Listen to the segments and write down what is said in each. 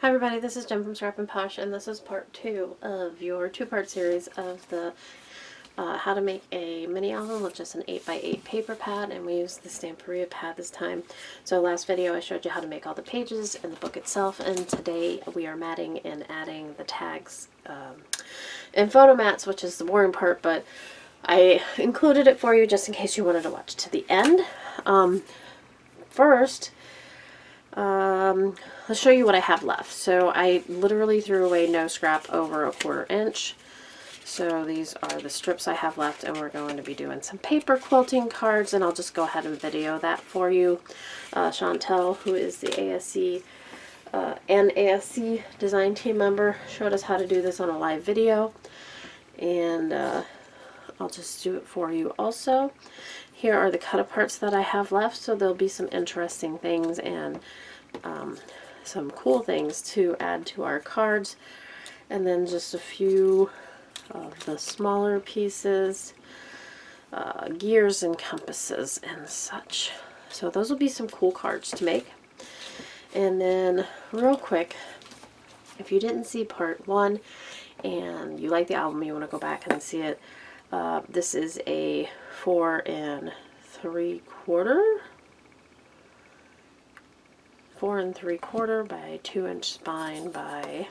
Hi everybody, this is Jen from Scrap and Posh, and this is part 2 of your two-part series of the how to make a mini album with just an 8x8 paper pad, and we used the Stamperia pad this time. So last video I showed you how to make all the pages and the book itself, and today we are matting and adding the tags and photo mats, which is the boring part, but I included it for you just in case you wanted to watch to the end. First, let's show you what I have left. So I literally threw away no scrap over a 1/4 inch. So these are the strips I have left, and we're going to be doing some paper quilting cards, and I'll just go ahead and video that for you. Chantel, who is the ASC and ASC design team member, showed us how to do this on a live video, and I'll just do it for you also. Here are the cut-aparts that I have left, so there'll be some interesting things and some cool things to add to our cards. And then just a few of the smaller pieces, gears and compasses and such. So those will be some cool cards to make. And then real quick, if you didn't see part 1 and you like the album, you want to go back and see it, this is a 4 3/4 by 2-inch spine by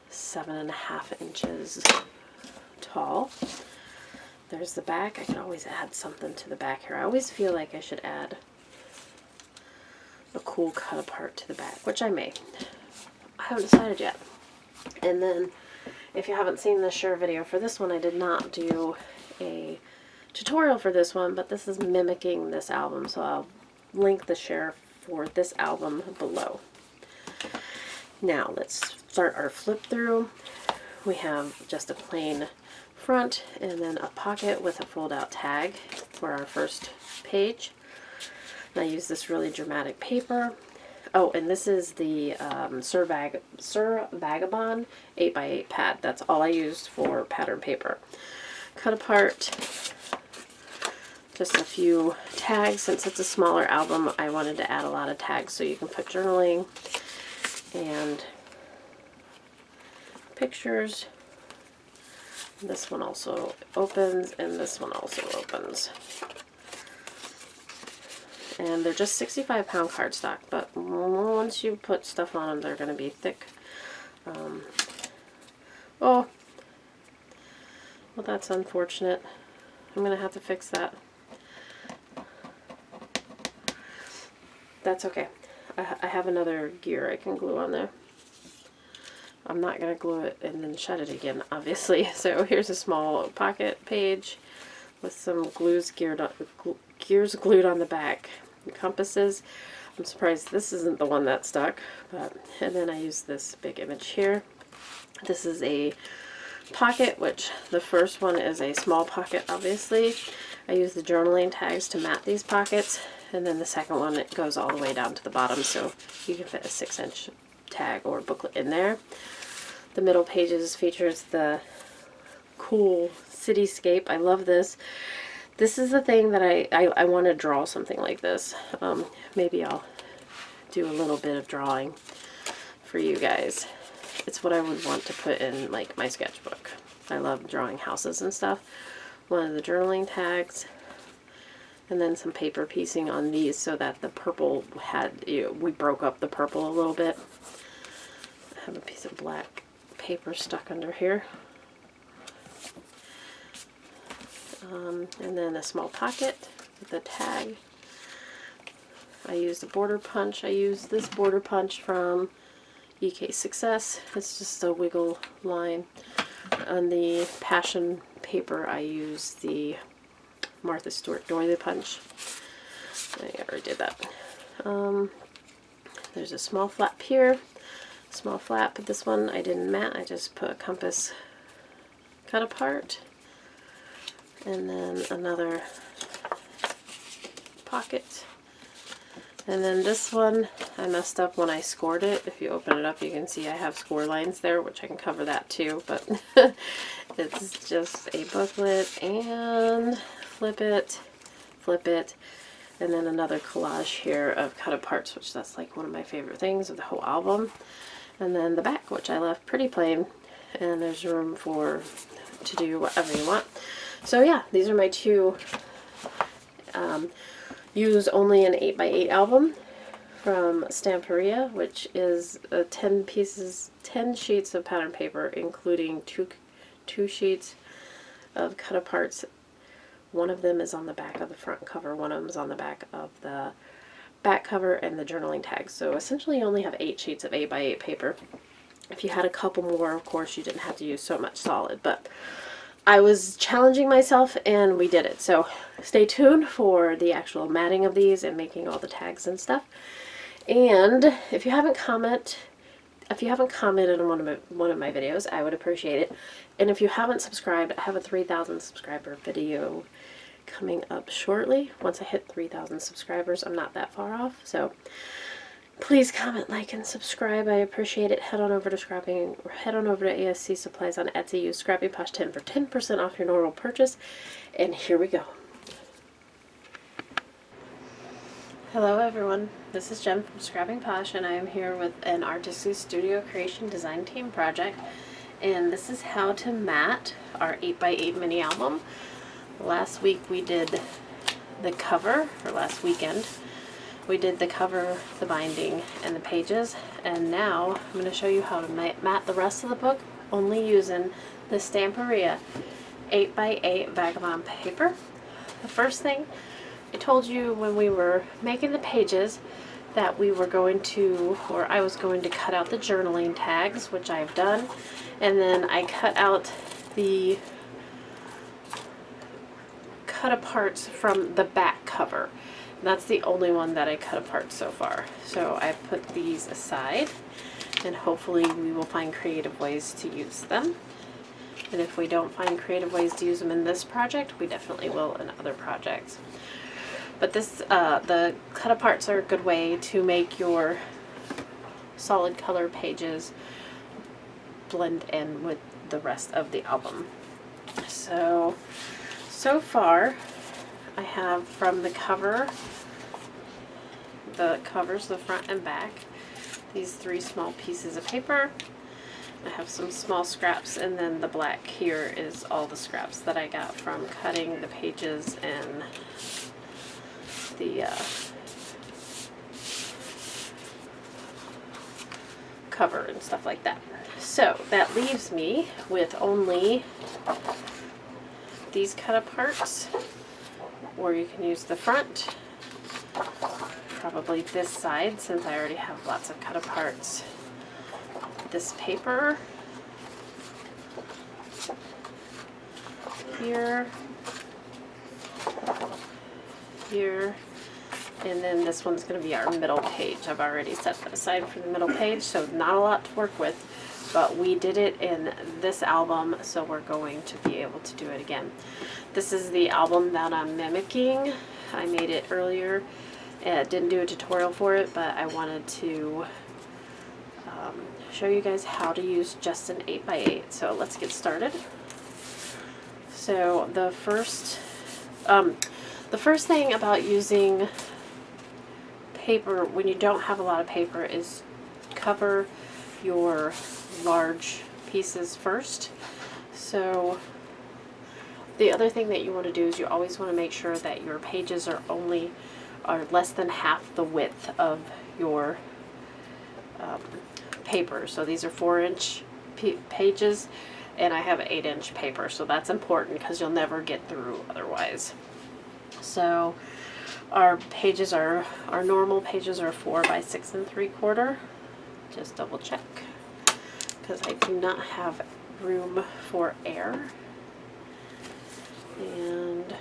7.5 inches tall. There's the back. I can always add something to the back here. I always feel like I should add a cool cut apart to the back, which I may. I haven't decided yet. And then if you haven't seen the Sure video for this one, I did not do a tutorial for this one, but this is mimicking this album, so I'll link the Share for this album below. Now let's start our flip through. We have just a plain front and then a pocket with a fold out tag for our first page. And I use this really dramatic paper. Oh, and this is the Sir Vagabond 8x8 pad. That's all I used for pattern paper. Cut apart just a few tags. Since it's a smaller album, I wanted to add a lot of tags so you can put journaling and pictures. This one also opens, and this one also opens. And they're just 65-pound cardstock, but once you put stuff on them, they're going to be thick. Oh, well, that's unfortunate. I'm going to have to fix that. That's okay. I have another gear I can glue on there. I'm not going to glue it and then shut it again, obviously. So here's a small pocket page with some gears glued on the back. Compasses. I'm surprised this isn't the one that stuck, but and then I use this big image here. This is a pocket, which the first one is a small pocket, obviously. I use the journaling tags to mat these pockets, and then the second one, it goes all the way down to the bottom, so you can fit a 6-inch tag or booklet in there. The middle pages features the cool cityscape. I love this. This is the thing that I want to draw something like this. Maybe I'll do a little bit of drawing for you guys. It's what I would want to put in like my sketchbook. I love drawing houses and stuff. One of the journaling tags, and then some paper piecing on these so that the purple had, we broke up the purple a little bit. I have a piece of black paper stuck under here. And then a small pocket with a tag. I used a border punch. I used this border punch from EK Success. It's just a wiggle line. On the passion paper, I used the Martha Stewart doily punch. I already did that. There's a small flap here. Small flap, but this one I didn't mat. I just put a compass cut apart. And then another pocket. And then this one, I messed up when I scored it. If you open it up, you can see I have score lines there, which I can cover that too, but it's just a booklet, and flip it, And then another collage here of cut aparts, which that's like one of my favorite things of the whole album. And then the back, which I left pretty plain, and there's room to do whatever you want. So yeah, these are my two use only an 8x8 album from Stamperia, which is 10 sheets of pattern paper, including two sheets of cut aparts. One of them is on the back of the front cover, one of them is on the back of the back cover, and the journaling tags. So essentially you only have 8 sheets of 8x8 paper. If you had a couple more, of course, you didn't have to use so much solid, but I was challenging myself and we did it. So stay tuned for the actual matting of these and making all the tags and stuff. And if you haven't commented on one of my videos, I would appreciate it. And if you haven't subscribed, I have a 3,000 subscriber video coming up shortly. Once I hit 3,000 subscribers, I'm not that far off. So please comment, like, and subscribe. I appreciate it. Head on over to ASC Supplies on Etsy. Use ScrappyPosh10 for 10% off your normal purchase. And here we go. Hello everyone, this is Jen from Scrapping Posh, and I am here with an Artistic Studio Creation Design Team project. And this is how to mat our 8x8 mini album. Last week we did the cover, or last weekend, we did the cover, the binding, and the pages. And now I'm going to show you how to mat the rest of the book, only using the Stamperia 8x8 Vagabond paper. The first thing, I told you when we were making the pages that we were going to, or I was going to cut out the journaling tags, which I've done, and then I cut out the cut aparts from the back cover. That's the only one that I cut apart so far. So I put these aside, and hopefully we will find creative ways to use them. And if we don't find creative ways to use them in this project, we definitely will in other projects. But this, the cut aparts are a good way to make your solid color pages blend in with the rest of the album. So far I have from the cover, the covers, the front and back, these 3 small pieces of paper. I have some small scraps, and then the black here is all the scraps that I got from cutting the pages and the cover and stuff like that. So that leaves me with only these cut aparts, or you can use the front, probably this side since I already have lots of cut aparts. This paper here, and then this one's going to be our middle page. I've already set that aside for the middle page, so not a lot to work with, but we did it in this album, so we're going to be able to do it again. This is the album that I'm mimicking. I made it earlier. Didn't do a tutorial for it, but I wanted to show you guys how to use just an 8x8. So let's get started. So the first thing about using paper when you don't have a lot of paper is cover your large pieces first. So the other thing that you want to do is you always want to make sure that your pages are less than half the width of your paper. So these are 4-inch pages, and I have 8-inch paper, so that's important because you'll never get through otherwise. So our pages our normal pages are 4 by 6 3/4. Just double check because I do not have room for air. And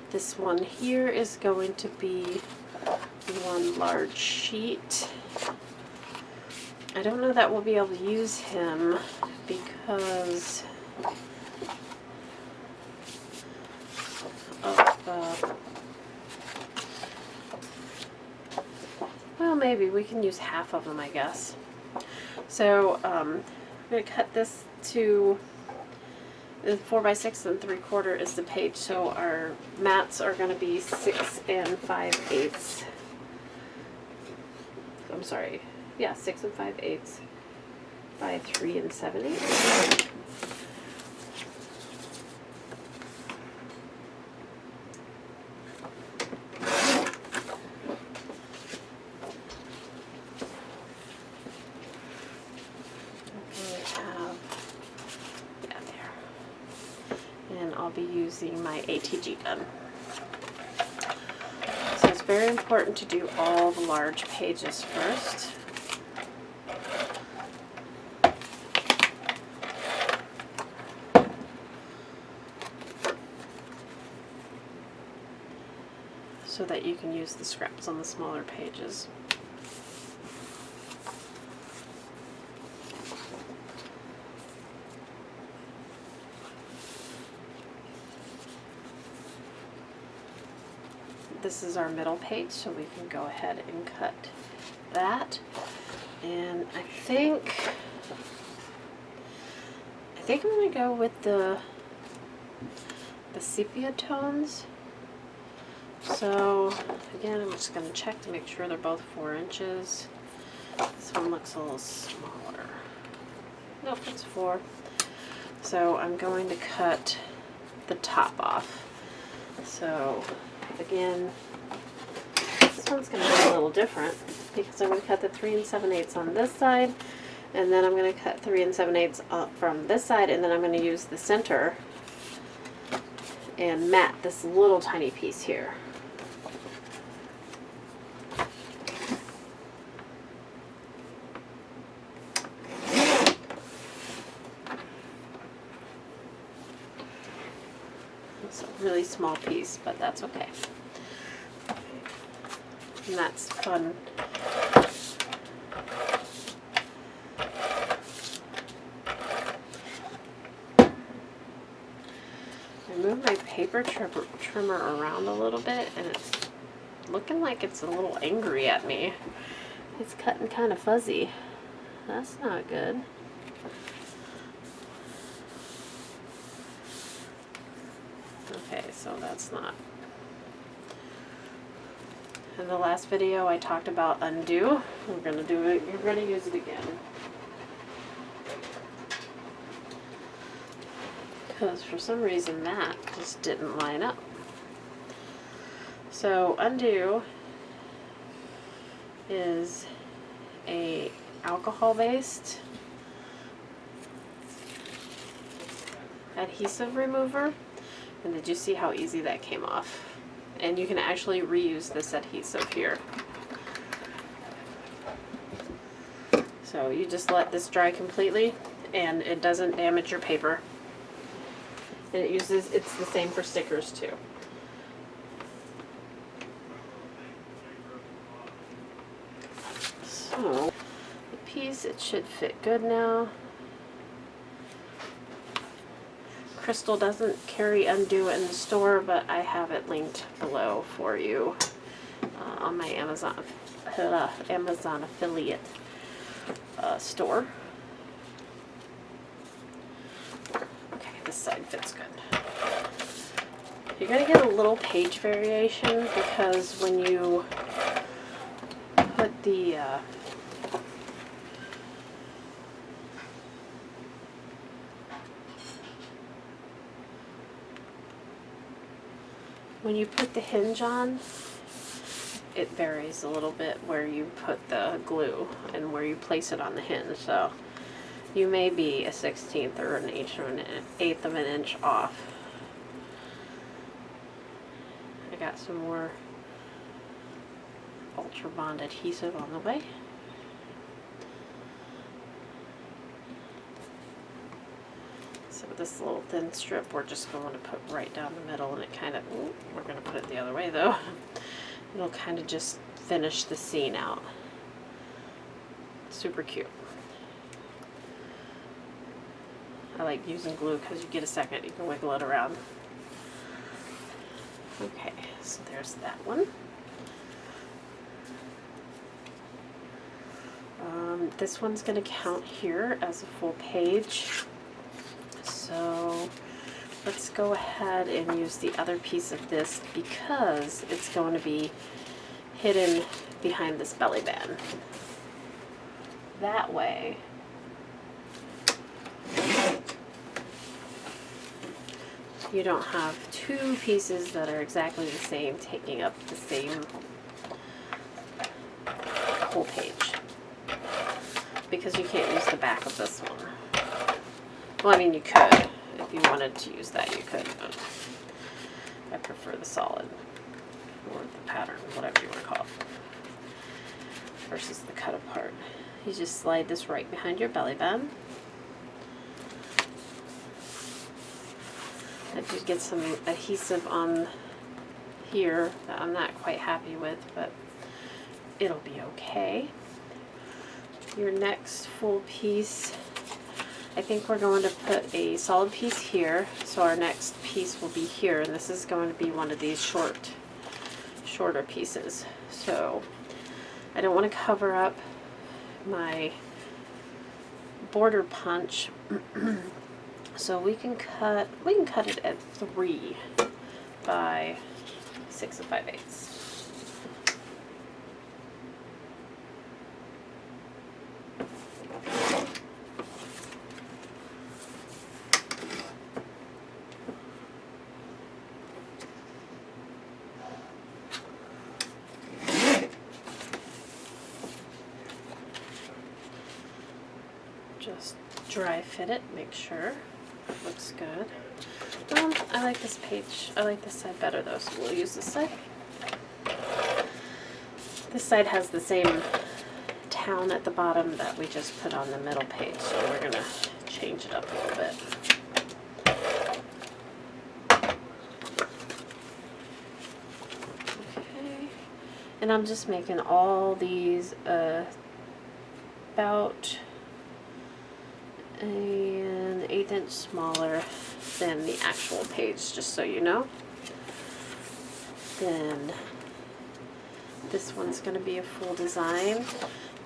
this one here is going to be one large sheet. I don't know that we'll be able to use him because of well, maybe we can use half of them, I guess. So I'm going to cut this to The 4x6 3/4 is the page, so our mats are going to be 6 5/8. I'm sorry, yeah, 6 5/8 by 3 7/8. I'll be using my ATG gun. So it's very important to do all the large pages first. So that you can use the scraps on the smaller pages. This is our middle page, so we can go ahead and cut that. And I think I'm going to go with the sepia tones. So again, I'm just going to check to make sure they're both 4 inches. This one looks a little smaller. Nope, it's 4. So I'm going to cut the top off. So again, this one's going to be a little different because I'm going to cut the 3 7/8 on this side, and then I'm going to cut 3 7/8 from this side, and then I'm going to use the center and mat this little tiny piece here. It's a really small piece, but that's okay. And that's fun. I moved my paper trimmer around a little bit, and it's looking like it's a little angry at me. It's cutting kind of fuzzy. That's not good. Okay, so that's not. In the last video I talked about undo. We're going to do it. You're going to use it again. Because for some reason that just didn't line up. So undo is a alcohol-based adhesive remover. And did you see how easy that came off? And you can actually reuse this adhesive here. So you just let this dry completely, and it doesn't damage your paper. And it's the same for stickers too. So the piece, it should fit good now. Crystal doesn't carry undo in the store, but I have it linked below for you on my Amazon affiliate store. Okay, this side fits good. You're going to get a little page variation because when you put the hinge on, it varies a little bit where you put the glue and where you place it on the hinge. So you may be a 1/16 or an 1/8 of an inch off. I got some more Ultra Bond adhesive on the way. So this little thin strip we're just going to put right down the middle, and it kind of, we're going to put it the other way though. It'll kind of just finish the scene out. Super cute. I like using glue because you get a second, you can wiggle it around. Okay, so there's that one. This one's going to count here as a full page. So let's go ahead and use the other piece of this because it's going to be hidden behind this belly band. That way, you don't have two pieces that are exactly the same taking up the same whole page. Because you can't use the back of this one. Well, I mean, you could. If you wanted to use that, you could, but I prefer the solid, or the pattern, whatever you want to call it, versus the cut apart. You just slide this right behind your belly band. I did get some adhesive on here that I'm not quite happy with, but it'll be okay. Your next full piece, I think we're going to put a solid piece here, so our next piece will be here, and this is going to be one of these shorter pieces. So I don't want to cover up my border punch, so we can cut it at 3 by 6 5/8. Just dry fit it, make sure it looks good. I like this page. I like this side better though, so we'll use this side. This side has the same town at the bottom that we just put on the middle page, so we're gonna change it up a little bit. Okay, and I'm just making all these about an 1/8 inch smaller than the actual page, just so you know. Then this one's going to be a full design.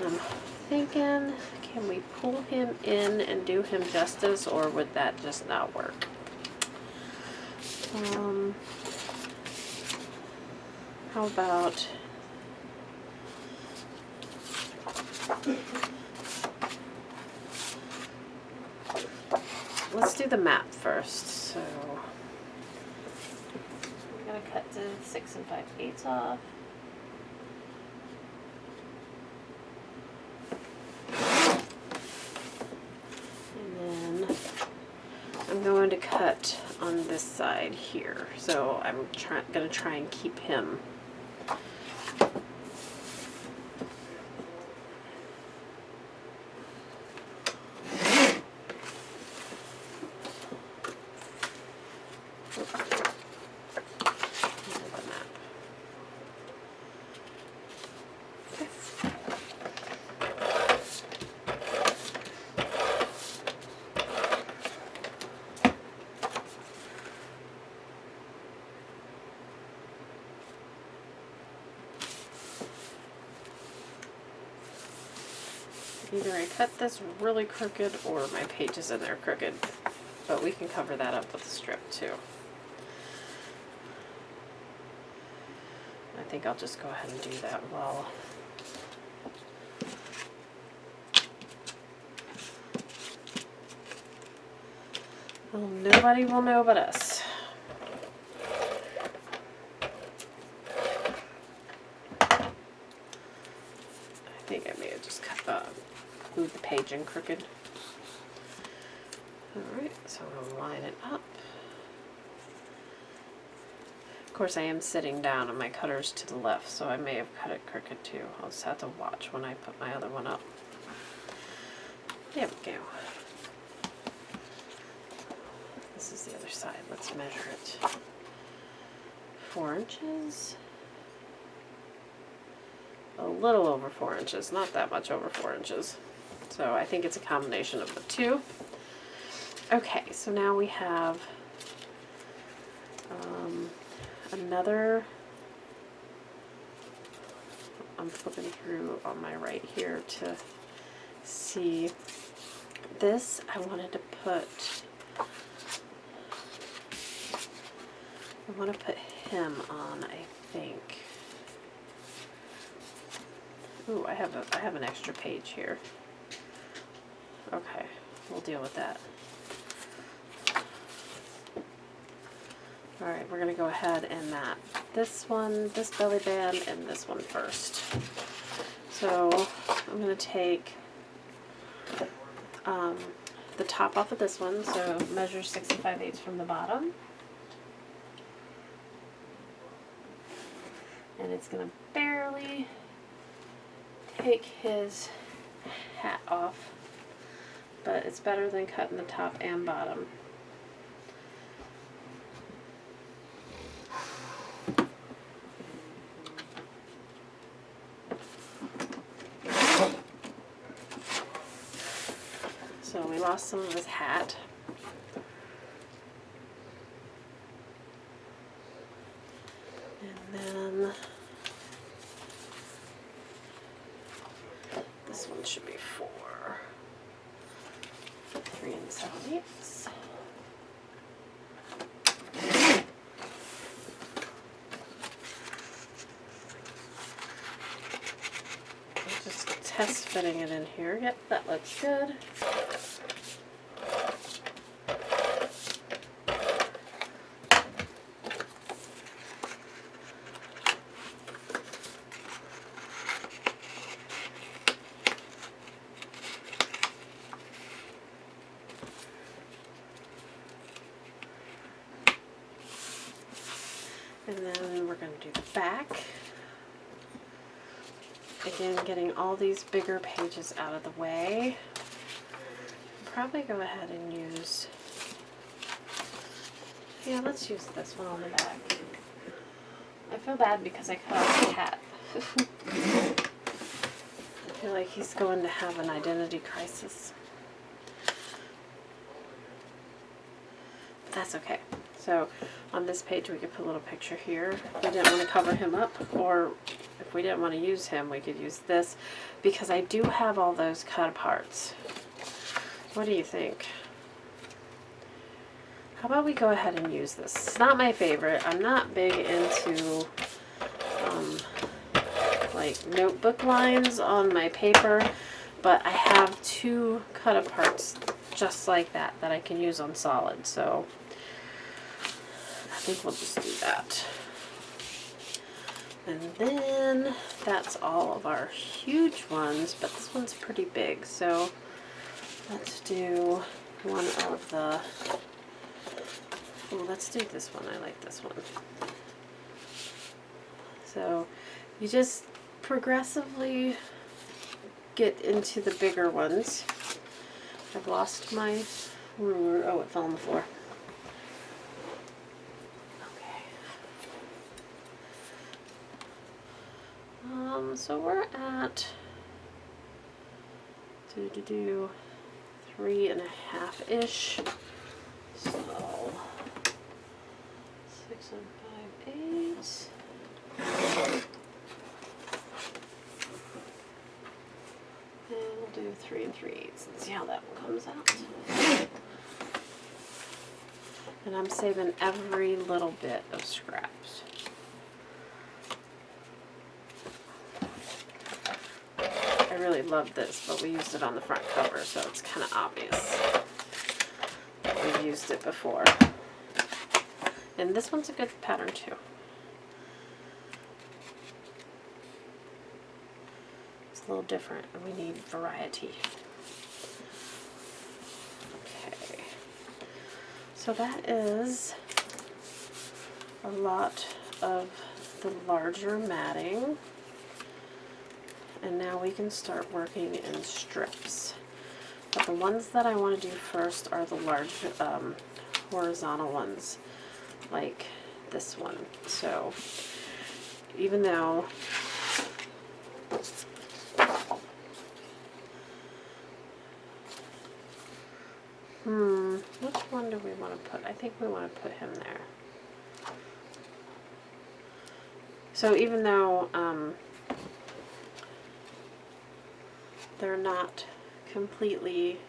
I'm thinking, can we pull him in and do him justice, or would that just not work? How about let's do the map first. So I'm going to cut the 6 5/8 off. And then I'm going to cut on this side here. So I'm going to try and keep him either I cut this really crooked or my pages in there crooked, but we can cover that up with a strip too. I think I'll just go ahead and do that well. Well, nobody will know but us. I think I may have just glued the page in crooked. Alright, so I'm going to line it up. Of course, I am sitting down and my cutter's to the left, so I may have cut it crooked too. I'll just have to watch when I put my other one up. There we go. This is the other side. Let's measure it. 4 inches. A little over 4 inches, not that much over 4 inches. So I think it's a combination of the two. Okay, so now we have another, I'm flipping through on my right here to see this. I wanted to put I want to put him on, I think. Ooh, I have an extra page here. Okay, we'll deal with that. Alright, we're going to go ahead and map this one, this belly band, and this one first. So I'm going to take the top off of this one, so measure 6 5/8 from the bottom. And it's going to barely take his hat off, but it's better than cutting the top and bottom. So we lost some of his hat. And then this one should be 3 7/8. Just test fitting it in here. Yep, that looks good. And then we're going to do the back. Again, getting all these bigger pages out of the way. Probably go ahead and use, yeah, let's use this one on the back. I feel bad because I cut off the hat. I feel like he's going to have an identity crisis. But that's okay. So on this page we could put a little picture here. If we didn't want to cover him up, or if we didn't want to use him, we could use this, because I do have all those cut parts. What do you think? How about we go ahead and use this? It's not my favorite. I'm not big into like notebook lines on my paper, but I have 2 cut aparts just like that that I can use on solid, so I think we'll just do that. And then that's all of our huge ones, but this one's pretty big, so let's do one of the, well, let's do this one. I like this one. So you just progressively get into the bigger ones. I've lost my ruler. Oh, it fell on the floor. So we're at 3.5-ish. So 6 5/8. And we'll do 3 3/8 and see how that one comes out. And I'm saving every little bit of scraps. I really love this, but we used it on the front cover, so it's kind of obvious that we've used it before. And this one's a good pattern too. It's a little different, and we need variety. Okay, so that is a lot of the larger matting. And now we can start working in strips. But the ones that I want to do first are the large horizontal ones, like this one. So even though which one do we want to put? I think we want to put him there. So even though they're not completely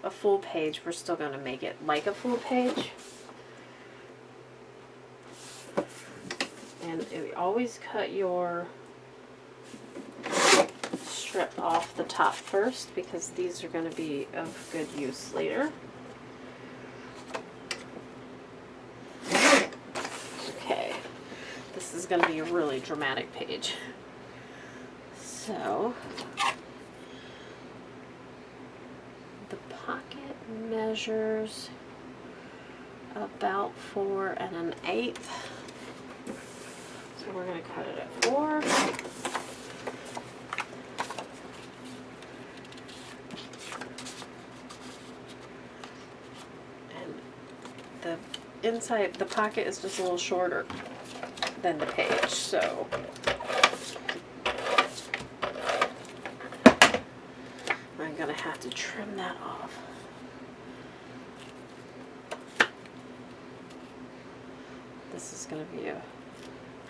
a full page, we're still going to make it like a full page. And always cut your strip off the top first, because these are going to be of good use later. Okay, this is going to be a really dramatic page. So the pocket measures about 4 1/8. So we're going to cut it at 4. And the inside, the pocket is just a little shorter than the page, so I'm going to have to trim that off. This is going to be a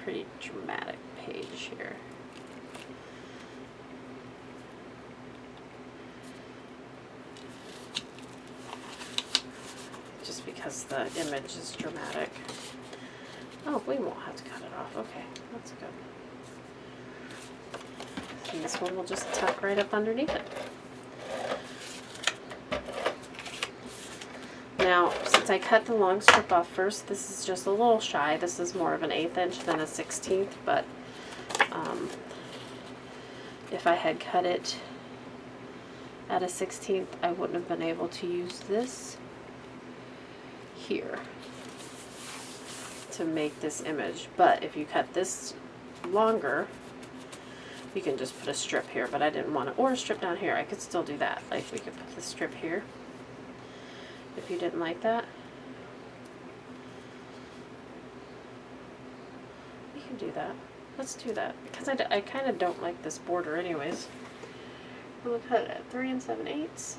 pretty dramatic page here. Just because the image is dramatic. Oh, we won't have to cut it off. Okay, that's good. And this one will just tuck right up underneath it. Now, since I cut the long strip off first, this is just a little shy. This is more of an 1/8 inch than a 1/16, but if I had cut it at a 1/16, I wouldn't have been able to use this here to make this image. But if you cut this longer, you can just put a strip here, but I didn't want to, or a strip down here. I could still do that. Like, we could put the strip here if you didn't like that. We can do that. Let's do that, because I kind of don't like this border anyways. We'll cut it at 3 7/8.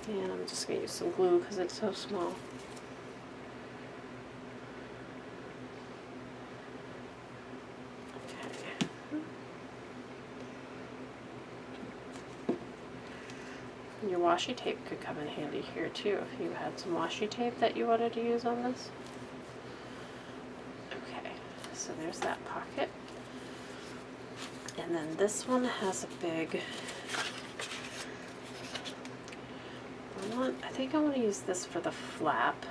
And I'm just going to use some glue because it's so small. Your washi tape could come in handy here too if you had some washi tape that you wanted to use on this. Okay, so there's that pocket. And then this one has a big, I think I want to use this for the flap.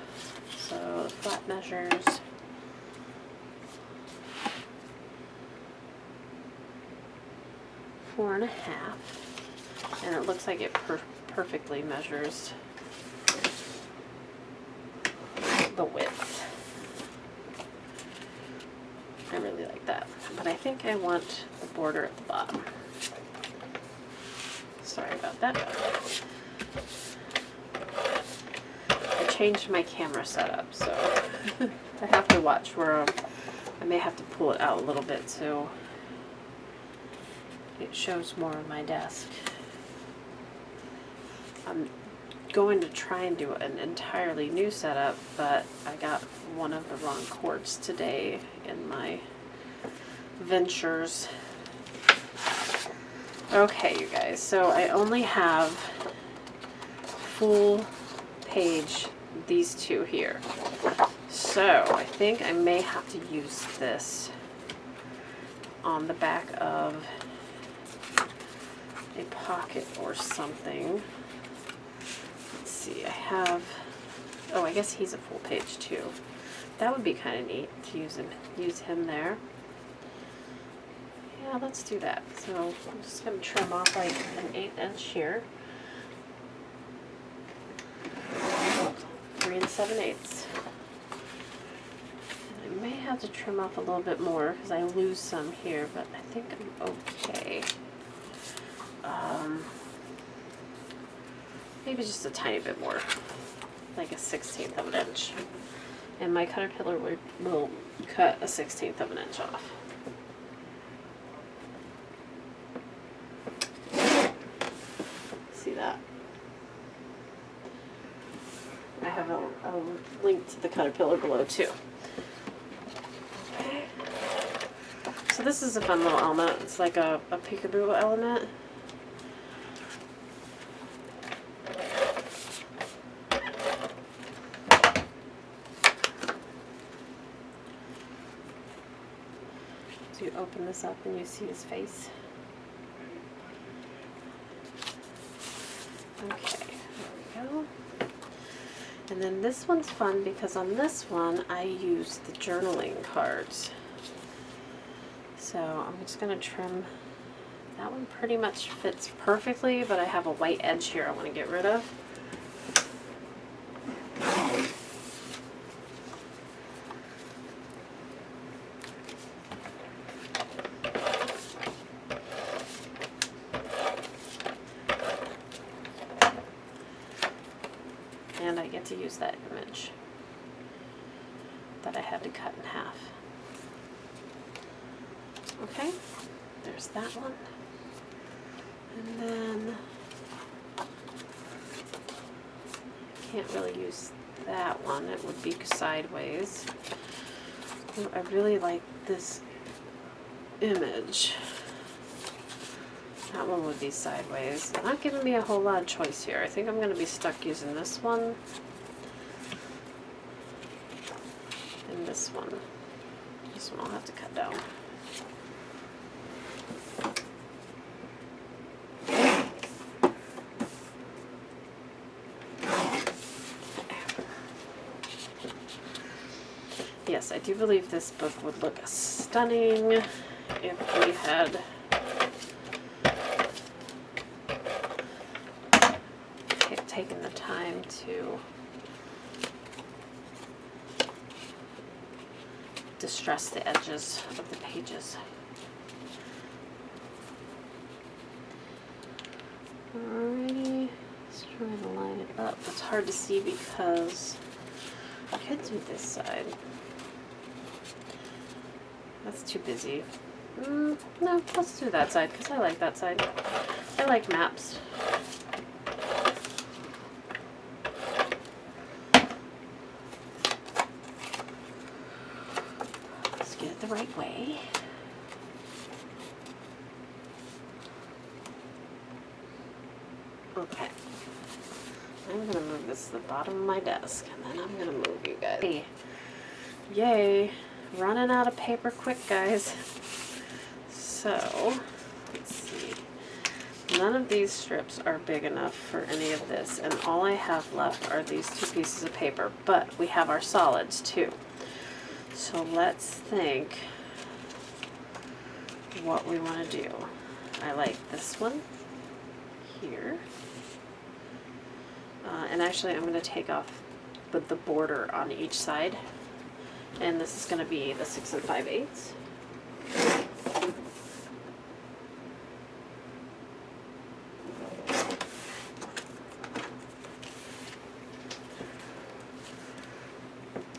So the flap measures 4 1/2. And it looks like it perfectly measures the width. I really like that. But I think I want the border at the bottom. Sorry about that. I changed my camera setup, so I have to watch where I may have to pull it out a little bit so it shows more of my desk. I'm going to try and do an entirely new setup, but I got one of the wrong cords today in my ventures. Okay, you guys, so I only have full page these two here. So I think I may have to use this on the back of a pocket or something. Let's see, I have, oh, I guess he's a full page too. That would be kind of neat to use him there. Yeah, let's do that. So I'm just going to trim off like an 1/8 inch here. 3 7/8. And I may have to trim off a little bit more because I lose some here, but I think I'm okay. Maybe just a tiny bit more, like a 1/16 of an inch. And my caterpillar will cut a 1/16 of an inch off. See that? I have a link to the caterpillar below too. Okay. So this is a fun little element. It's like a peekaboo element. open this up and you see his face. Okay, there we go. And then this one's fun because on this one I use the journaling cards. So I'm just going to trim. That one pretty much fits perfectly, but I have a white edge here I want to get rid of. And I get to use that image that I had to cut in half. Okay, there's that one. And then can't really use that one, it would be sideways. Ooh, I really like this image. That one would be sideways. Not giving me a whole lot of choice here. I think I'm going to be stuck using this one and this one. This one I'll have to cut down. Yes, I do believe this book would look stunning if we had taken the time to distress the edges of the pages. Alrighty, let's try to line it up. It's hard to see because I could do this side. That's too busy. No, let's do that side because I like that side. I like maps. Let's get it the right way. Okay. I'm going to move this to the bottom of my desk and then I'm going to move you guys. Hey. Yay. Running out of paper quick, guys. So, let's see. None of these strips are big enough for any of this, and all I have left are these two pieces of paper, but we have our solids too. So let's think what we want to do. I like this one here. And actually I'm going to take off the border on each side. And this is going to be the 6 5/8.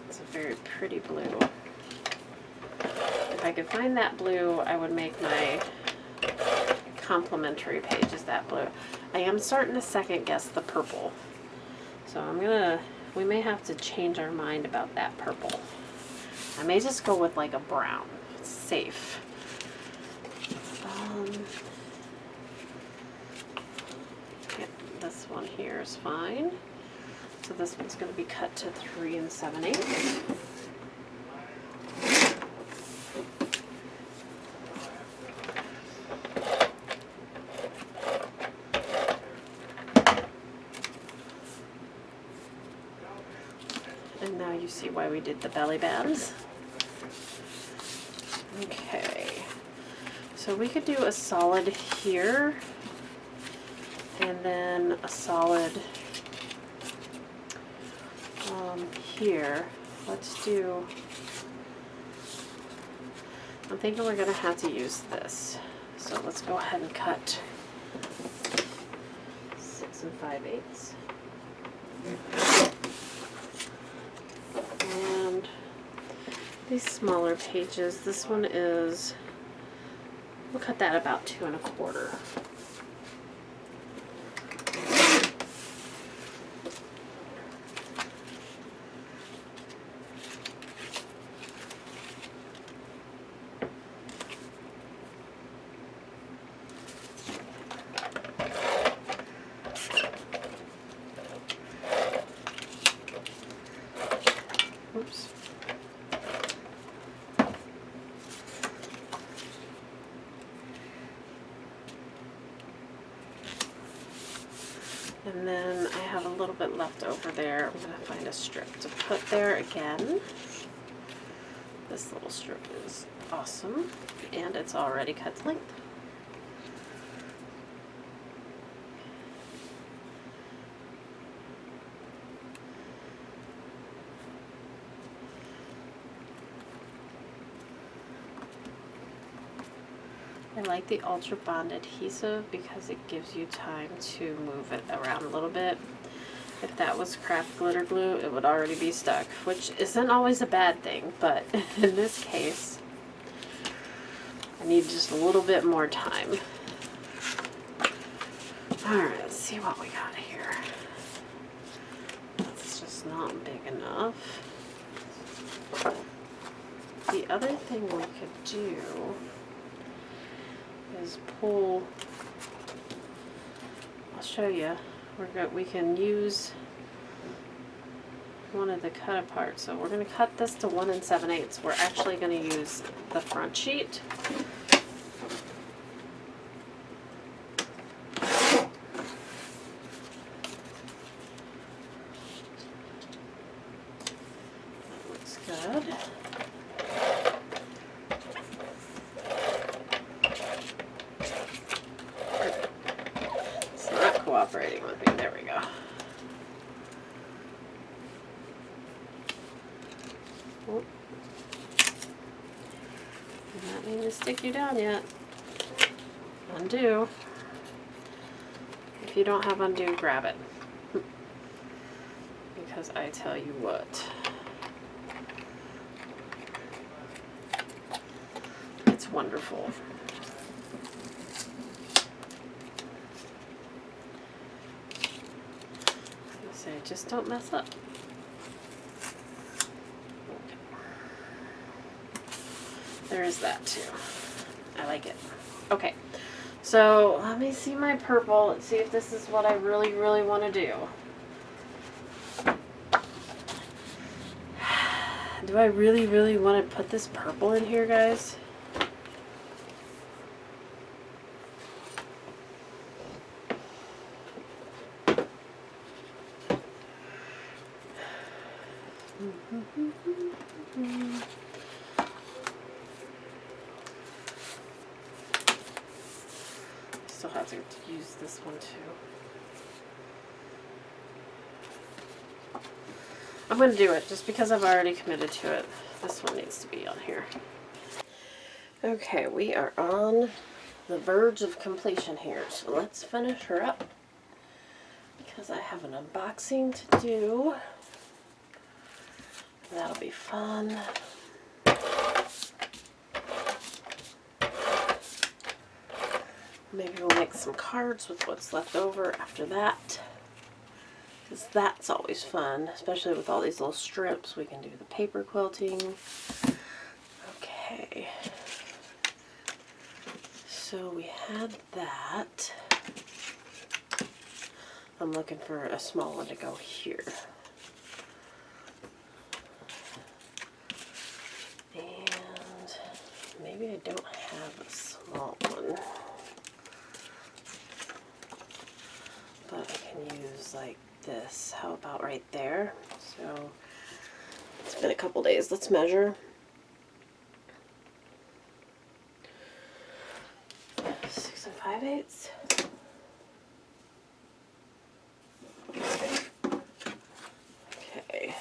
It's a very pretty blue. If I could find that blue, I would make my complimentary pages that blue. I am starting to second guess the purple. So we may have to change our mind about that purple. I may just go with like a brown. It's safe. Yeah, this one here is fine. So this one's going to be cut to 3 7/8. And now you see why we did the belly bands. Okay, so we could do a solid here, and then a solid here. Let's do, I'm thinking we're going to have to use this. So let's go ahead and cut 6 5/8. And these smaller pages, this one is, we'll cut that about 2 1/4. Oops. And then I have a little bit left over there. I'm going to find a strip to put there again. This little strip is awesome, and it's already cut to length. I like the Ultra Bond adhesive because it gives you time to move it around a little bit. If that was craft glitter glue, it would already be stuck, which isn't always a bad thing, but in this case, I need just a little bit more time. Alright, let's see what we got here. That's just not big enough. The other thing we could do is pull, I'll show you, we can use one of the cut apart. So we're going to cut this to 1 7/8. We're actually going to use the front sheet. That looks good. Cooperating with me. There we go. Oh. I'm not need to stick you down yet. Undo. If you don't have undo, grab it. Because I tell you what, it's wonderful. Just don't mess up. There is that too. I like it. Okay, so let me see my purple. Let's see if this is what I really, really want to do. Do I really, really want to put this purple in here, guys? Still have to use this one too. I'm going to do it just because I've already committed to it. This one needs to be on here. Okay, we are on the verge of completion here, so let's finish her up because I have an unboxing to do. That'll be fun. Maybe we'll make some cards with what's left over after that, because that's always fun, especially with all these little strips. We can do the paper quilting. Okay, so we had that. I'm looking for a small one to go here. And maybe I don't have a small one, but I can use like this. How about right there? So it's been a couple days. Let's measure. 6 5/8. Okay.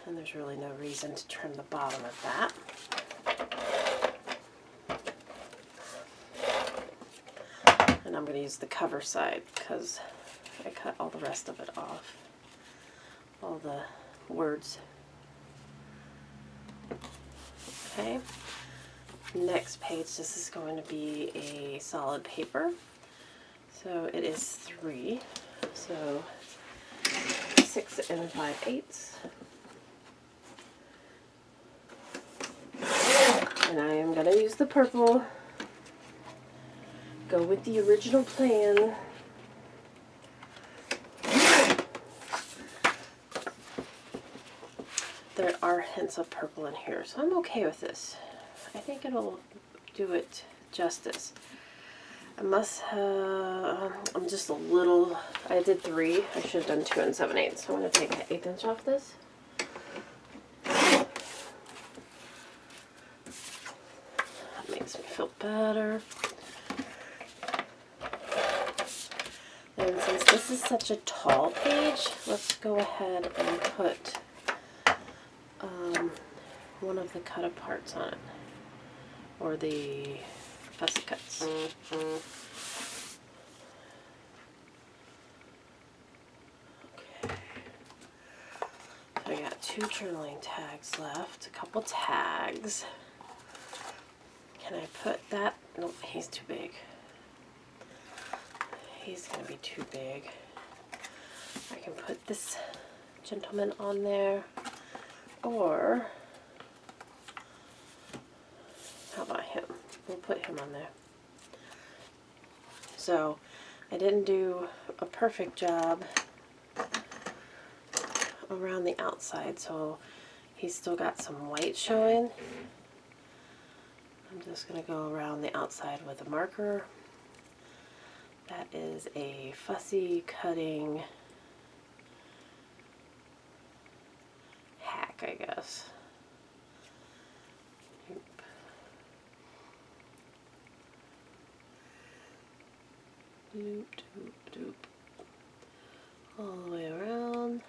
And there's really no reason to trim the bottom of that. And I'm going to use the cover side because I cut all the rest of it off. All the words. Okay. Next page, this is going to be a solid paper. So it is 3. So 6 5/8. And I am going to use the purple. Go with the original plan. There are hints of purple in here, so I'm okay with this. I think it'll do it justice. I must have, I'm just a little, I did 3. I should have done 2 and 7/8. So I'm going to take an 1/8 inch off this. That makes me feel better. And since this is such a tall page, let's go ahead and put one of the cut aparts on it. Or the fussy cuts. Okay. So I got 2 journaling tags left, a couple tags. Can I put that? Nope, he's too big. He's going to be too big. I can put this gentleman on there, or how about him? We'll put him on there. So I didn't do a perfect job around the outside, so he's still got some white showing. I'm just going to go around the outside with a marker. That is a fussy cutting hack, I guess. Doop, doop, doop. All the way around.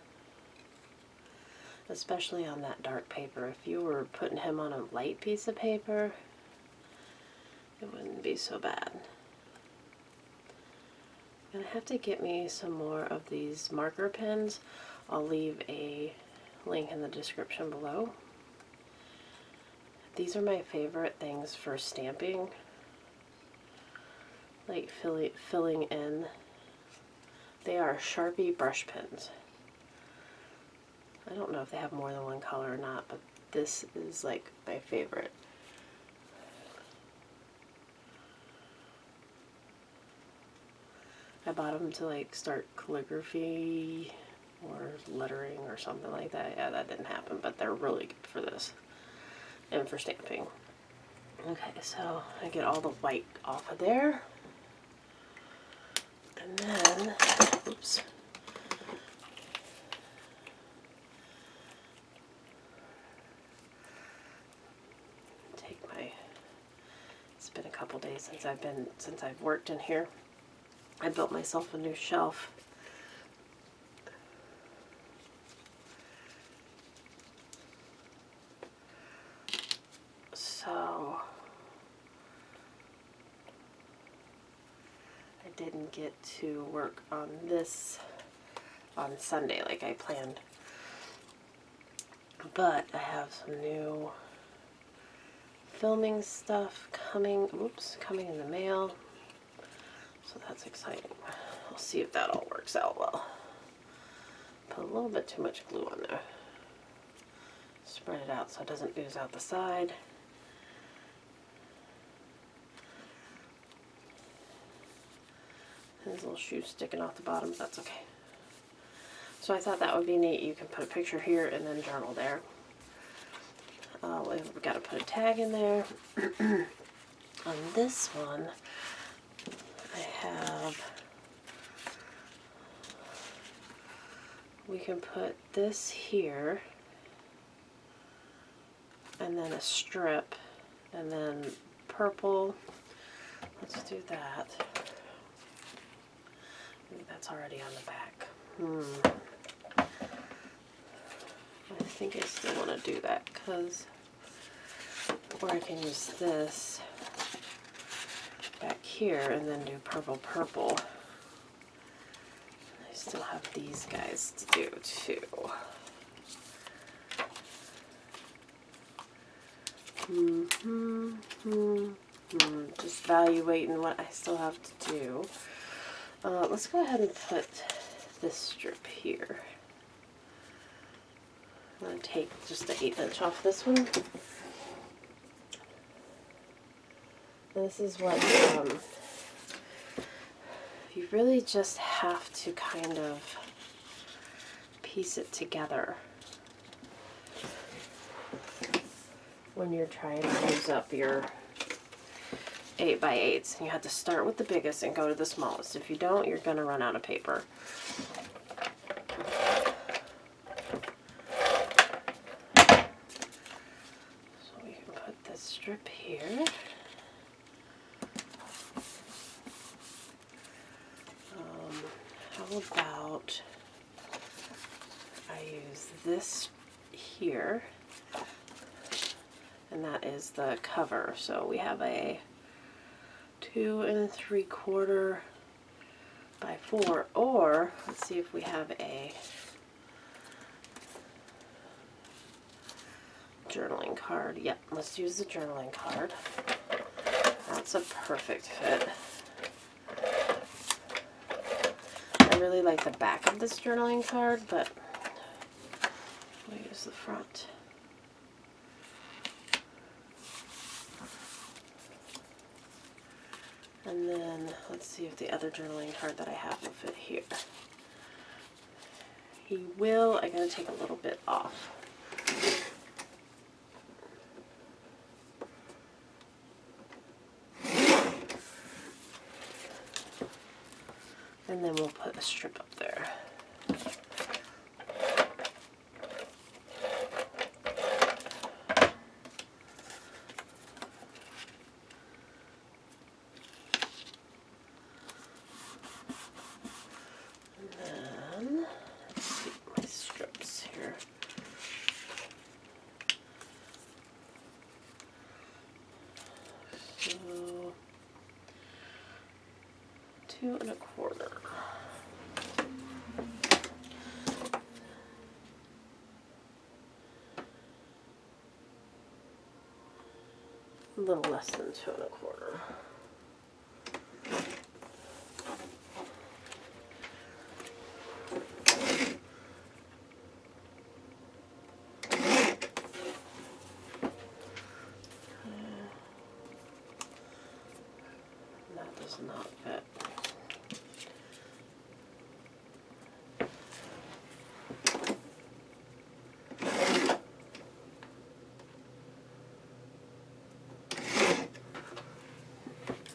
Especially on that dark paper. If you were putting him on a light piece of paper, it wouldn't be so bad. I'm gonna have to get me some more of these marker pens. I'll leave a link in the description below. These are my favorite things for stamping. Like filling in. They are Sharpie brush pens. I don't know if they have more than one color or not, but this is like my favorite. I bought them to like start calligraphy or lettering or something like that. Yeah, that didn't happen, but they're really good for this and for stamping. Okay, so I get all the white off of there. And then, oops. Take my, it's been a couple days since I've worked in here. I built myself a new shelf. So I didn't get to work on this on Sunday like I planned. But I have some new filming stuff coming in the mail. So that's exciting. We'll see if that all works out well. Put a little bit too much glue on there. Spread it out so it doesn't ooze out the side. His little shoes sticking off the bottom, but that's okay. So I thought that would be neat. You can put a picture here and then journal there. We've got to put a tag in there. On this one, I have, we can put this here, and then a strip, and then purple. Let's do that. Maybe that's already on the back. I think I still want to do that, because, or I can use this back here and then do purple purple. I still have these guys to do too. Just evaluating what I still have to do. Let's go ahead and put this strip here. I'm going to take just an 1/8 inch off this one. This is what you really just have to kind of piece it together when you're trying to use up your 8x8s. You have to start with the biggest and go to the smallest. If you don't, you're going to run out of paper. So we can put this strip here. How about I use this here, and that is the cover. So we have a 2 3/4 by 4, or let's see if we have a journaling card. Yep, let's use the journaling card. That's a perfect fit. I really like the back of this journaling card, but we'll use the front. And then let's see if the other journaling card that I have will fit here. He will. I gotta take a little bit off. And then we'll put a strip up there. And then, let's see my strips here. So, 2 1/4. A little less than 2 1/4. That does not fit.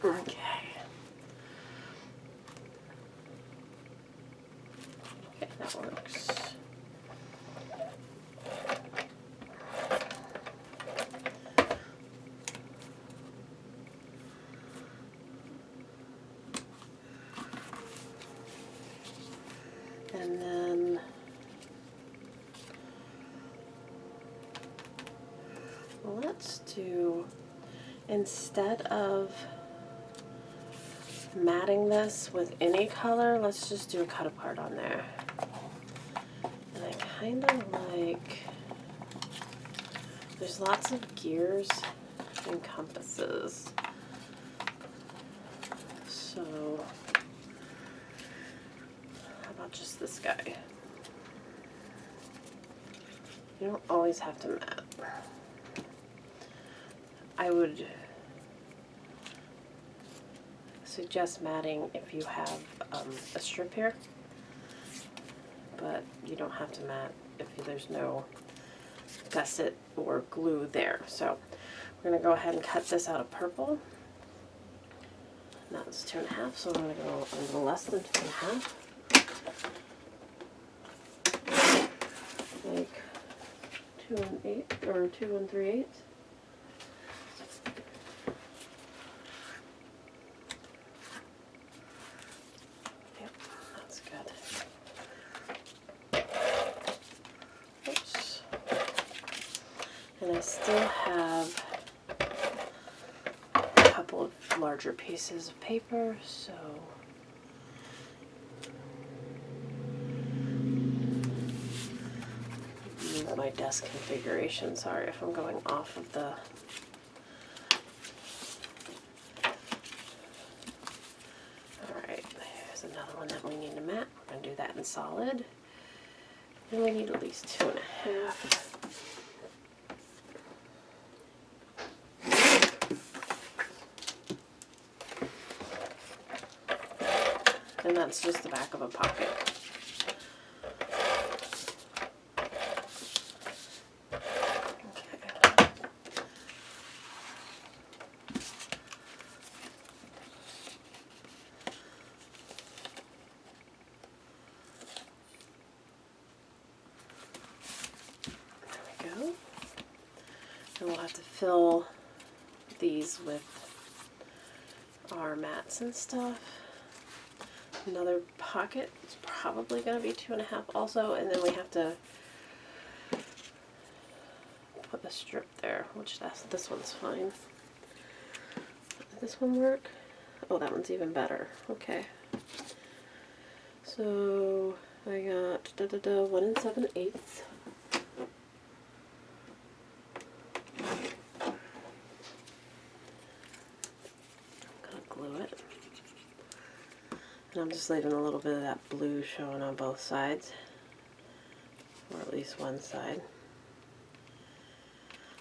Okay. Okay, that works. And then let's do, instead of matting this with any color, let's just do a cut apart on there. And I kind of like, there's lots of gears and compasses. So how about just this guy? You don't always have to mat. I would suggest matting if you have a strip here, but you don't have to mat if there's no gusset or glue there. So we're going to go ahead and cut this out of purple. And that was 2 1/2, so I'm going to go a little less than 2 1/2. Like 2 1/8 or 2 3/8. And I still have a couple of larger pieces of paper, so move my desk configuration. Sorry if I'm going off of the Alright, here's another one that we need to mat. We're going to do that in solid. And we need at least 2 1/2. And that's just the back of a pocket. Okay. have to fill these with our mats and stuff. Another pocket is probably going to be 2.5 also, and then we have to put a strip there, which this one's fine. Does this one work? Oh, that one's even better. Okay. So I got 1 7/8. Glue it. And I'm just leaving a little bit of that blue showing on both sides, or at least one side.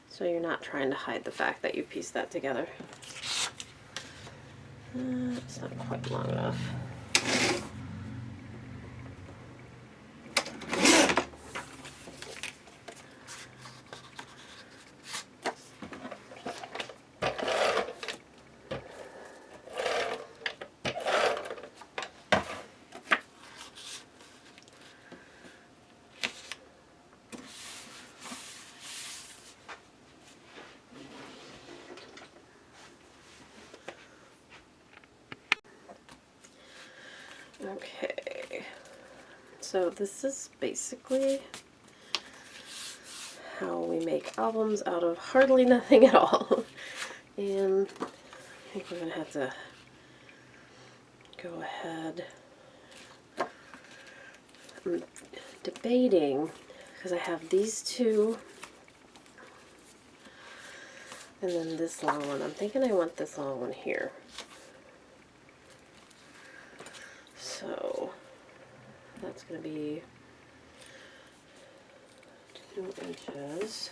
So you're not trying to hide the fact that you pieced that together. It's not quite long enough. Okay, so this is basically how we make albums out of hardly nothing at all. And I think we're going to have to go ahead. I'm debating, because I have these two and then this long one. I'm thinking I want this long one here. So that's going to be 2 inches.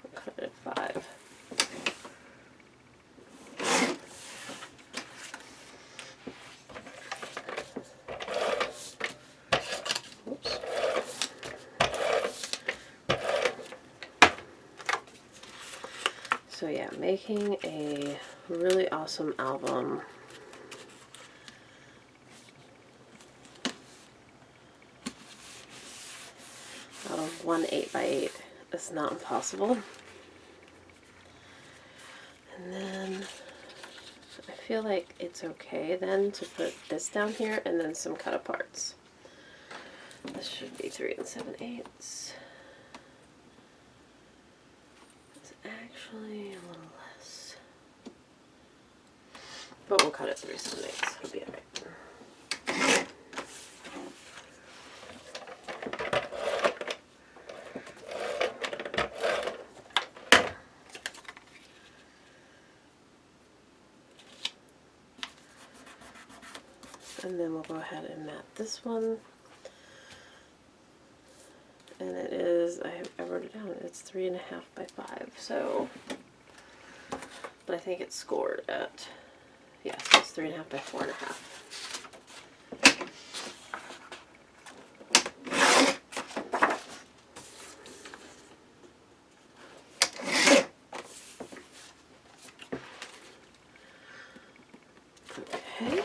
I'll cut it at 5. Oops. So yeah, making a really awesome album. Out of 1 8x8 is not impossible. And then I feel like it's okay then to put this down here and then some cut aparts. This should be 3 7/8. It's actually a little less, but we'll cut it 3 7/8. It'll be alright. And then we'll go ahead and mat this one. And it is, I wrote it down, it's 3.5 by 5. So, but I think it's scored at, yeah, so it's 3.5 by 4.5. Okay.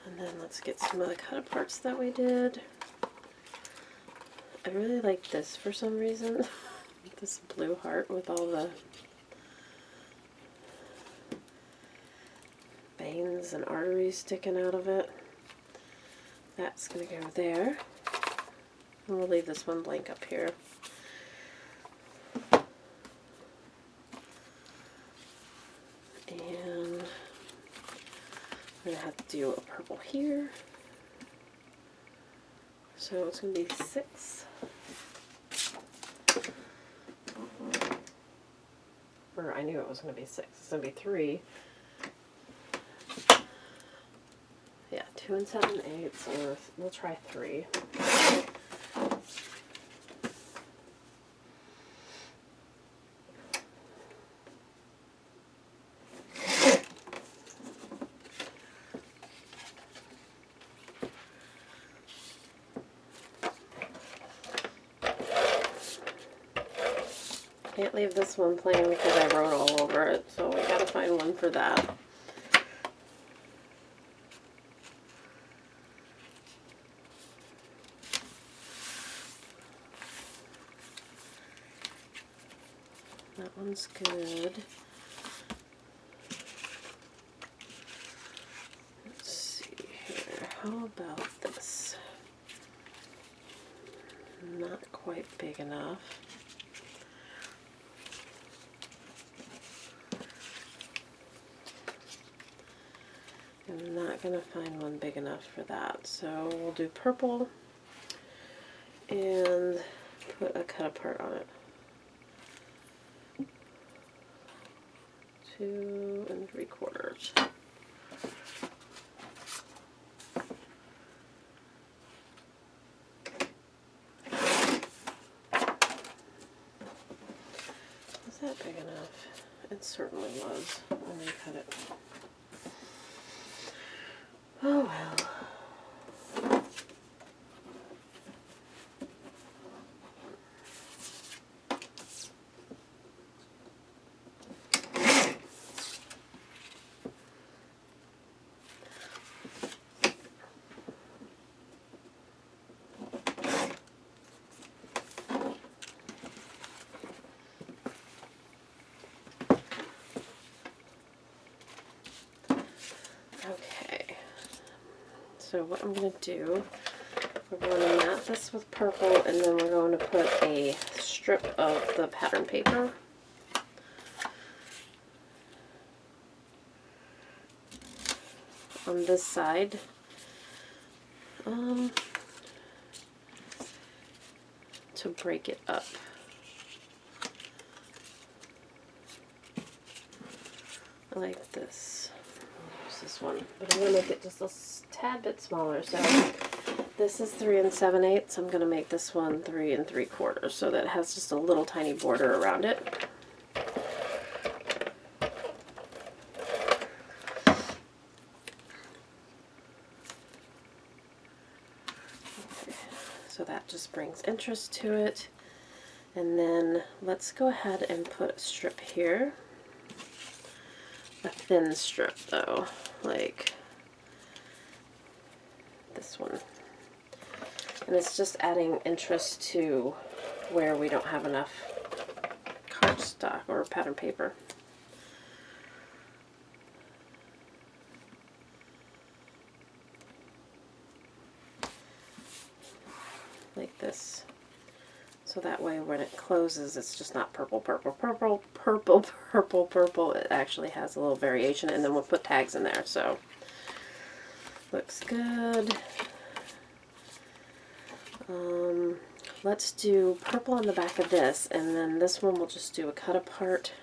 And then let's get some of the cut aparts that we did. I really like this for some reason. This blue heart with all the veins and arteries sticking out of it. That's going to go there. And we'll leave this one blank up here. And I'm going to have to do a purple here. So it's going to be 6. Or I knew it was going to be 6. It's going to be 3. Yeah, 2 7/8, or we'll try 3. Can't leave this one plain because I wrote all over it, so we gotta find one for that. That one's good. Let's see here. How about this? Not quite big enough. I'm not going to find one big enough for that, so we'll do purple and put a cut apart on it. 2 3/4. Was that big enough? It certainly was when we cut it. Oh well. Okay, so what I'm going to do, we're going to mat this with purple, and then we're going to put a strip of the pattern paper on this side. To break it up. Like this. I'll use this one, but I'm going to make it just a tad bit smaller. So this is 3 7/8. I'm going to make this one 3 3/4, so that it has just a little tiny border around it. Okay. So that just brings interest to it. And then let's go ahead and put a strip here. A thin strip though, like this one. And it's just adding interest to where we don't have enough cardstock or pattern paper. Like this. So that way when it closes, it's just not purple, purple, purple, purple, purple, purple. It actually has a little variation, and then we'll put tags in there. So looks good. Let's do purple on the back of this, and then this one we'll just do a cut apart.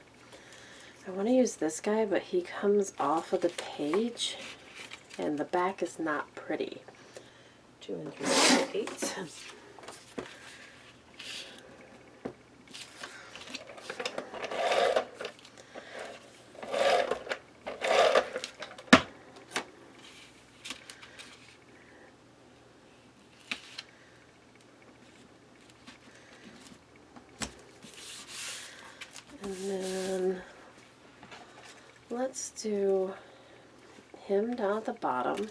I want to use this guy, but he comes off of the page, and the back is not pretty. 2 3/8. And then let's do him down at the bottom.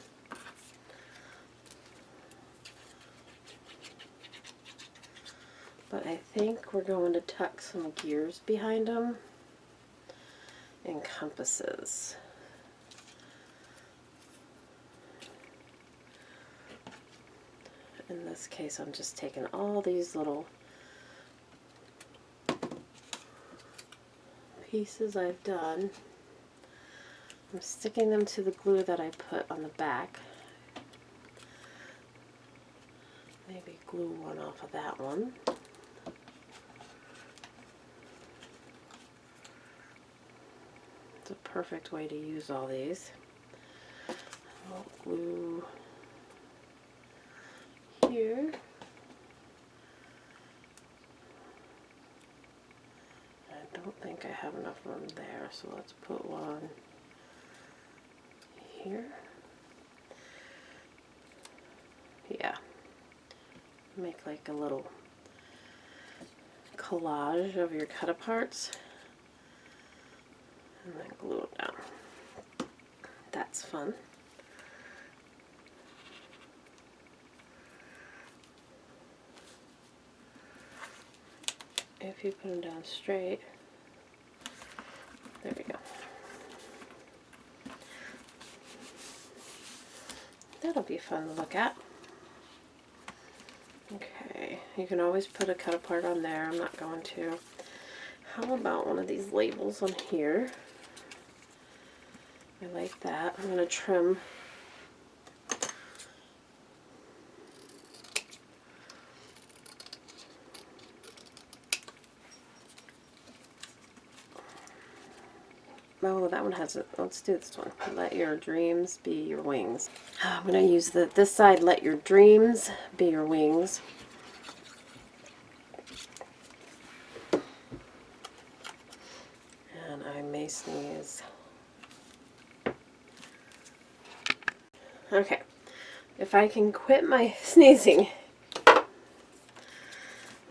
But I think we're going to tuck some gears behind him and compasses. In this case, I'm just taking all these little pieces I've done. I'm sticking them to the glue that I put on the back. Maybe glue one off of that one. It's a perfect way to use all these. I'll glue here. I don't think I have enough room there, so let's put one here. Yeah. Make like a little collage of your cut-aparts and then glue it down. That's fun. If you put them down straight, there we go. That'll be fun to look at. Okay, you can always put a cut apart on there. I'm not going to. How about one of these labels on here? I like that. I'm going to trim. Oh, that one has it. Let's do this one. Let your dreams be your wings. I'm going to use this side, let your dreams be your wings. And I may sneeze. Okay. If I can quit my sneezing,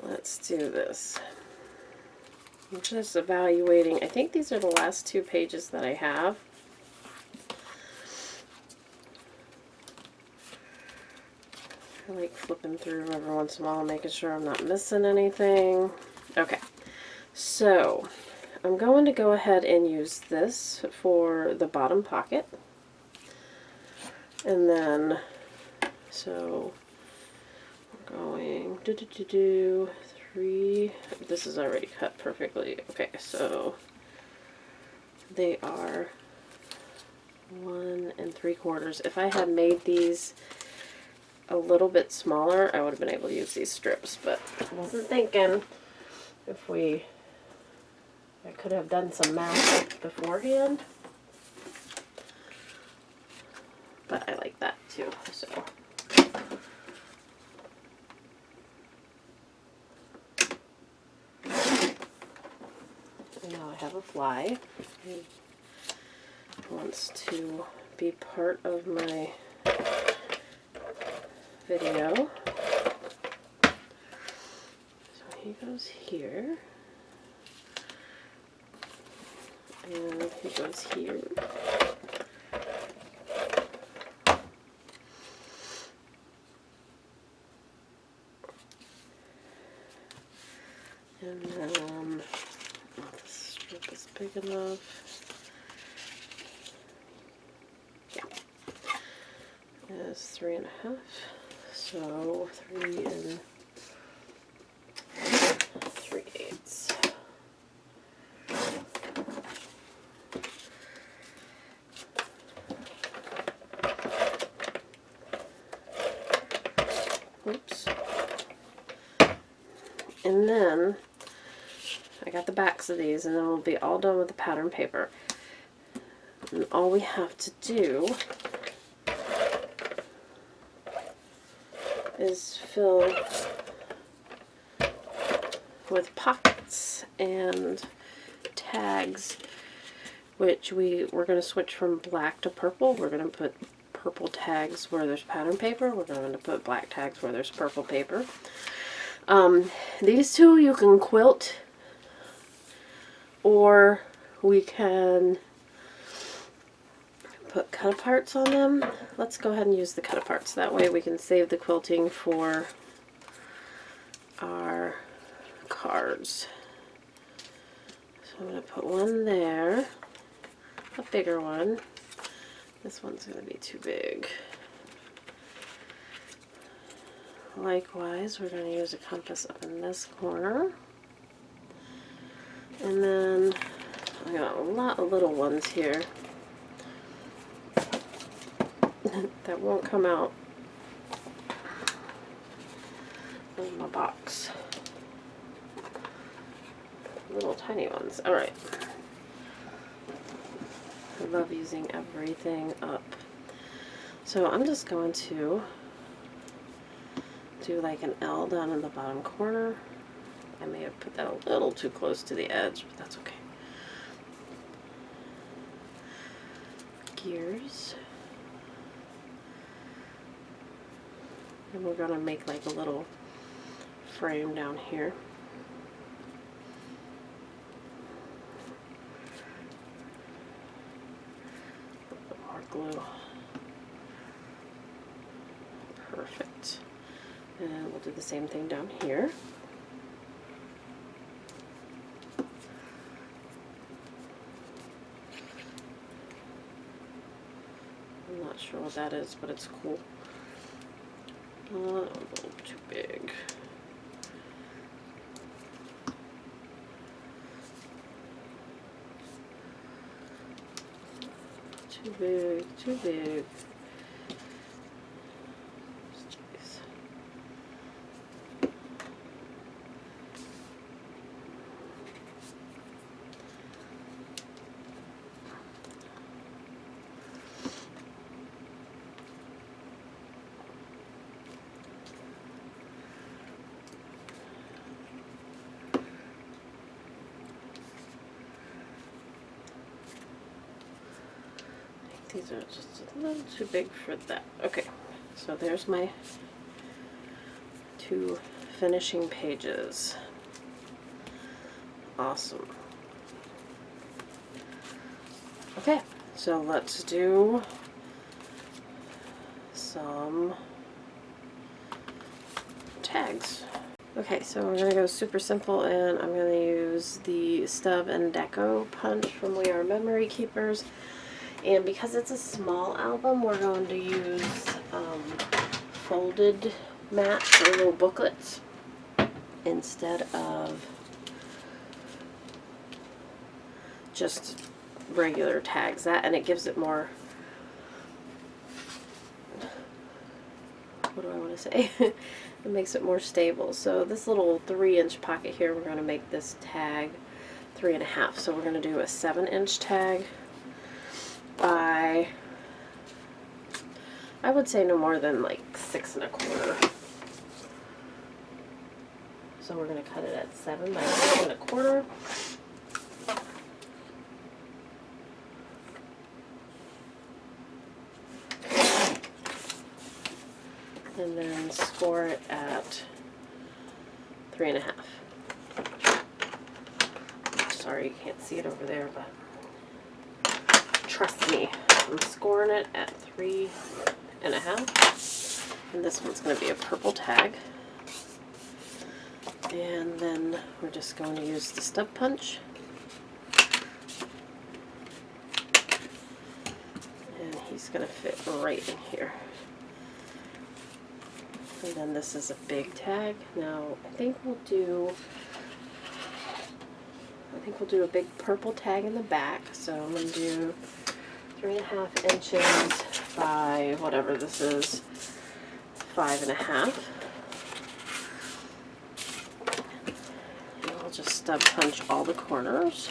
let's do this. I'm just evaluating. I think these are the last 2 pages that I have. I like flipping through every once in a while, making sure I'm not missing anything. Okay, so I'm going to go ahead and use this for the bottom pocket. And then, so we're going 3. This is already cut perfectly. Okay, so they are 1 3/4. If I had made these a little bit smaller, I would have been able to use these strips, but I wasn't thinking if I could have done some math beforehand. But I like that too, so. Now I have a fly who wants to be part of my video. So he goes here, and he goes here. And then this strip is big enough. Yeah. It's 3 1/2. So 3 3/8. Oops. And then I got the backs of these, and then we'll be all done with the pattern paper. And all we have to do is fill with pockets and tags, which we're going to switch from black to purple. We're going to put purple tags where there's pattern paper. We're going to put black tags where there's purple paper. These two you can quilt, or we can put cut-aparts on them. Let's go ahead and use the cut-aparts. That way we can save the quilting for our cards. So I'm going to put one there, a bigger one. This one's going to be too big. Likewise, we're going to use a compass up in this corner. And then I got a lot of little ones here that won't come out of my box. Little tiny ones. Alright. I love using everything up. So I'm just going to do like an L down in the bottom corner. I may have put that a little too close to the edge, but that's okay. Gears. And we're going to make like a little frame down here. more glue. Perfect. And we'll do the same thing down here. I'm not sure what that is, but it's cool. A little too big. Too big, too big. Jeez. These are just a little too big for that. Okay, so there's my 2 finishing pages. Awesome. Okay, so let's do some tags. Okay, so we're going to go super simple, and I'm going to use the Stub and Deco punch from We Are Memory Keepers. And because it's a small album, we're going to use folded mats or little booklets instead of just regular tags. And it gives it more, what do I want to say? It makes it more stable. So this little 3-inch pocket here, we're going to make this tag 3.5. So we're going to do a 7-inch tag by, I would say no more than like 6 1/4. So we're going to cut it at 7 by 6 1/4. And then score it at 3.5. Sorry you can't see it over there, but trust me, I'm scoring it at 3.5. And this one's going to be a purple tag. And then we're just going to use the stub punch. And he's going to fit right in here. And then this is a big tag. Now I think we'll do a big purple tag in the back. So I'm going to do 3.5 inches by whatever this is, 5.5. And I'll just stub punch all the corners.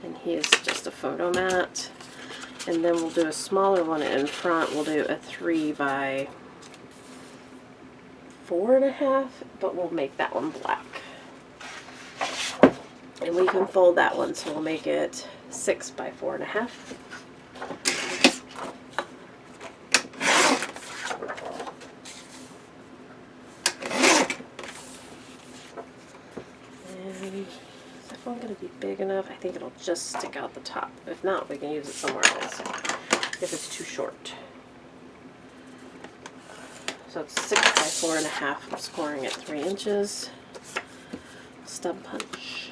And he is just a photo mat. And then we'll do a smaller one in front. We'll do a 3 by 4.5, but we'll make that one black. And we can fold that one, so we'll make it 6 by 4.5. And is that one going to be big enough? I think it'll just stick out the top. If not, we can use it somewhere else if it's too short. So it's 6 by 4.5. I'm scoring at 3 inches. Stub punch.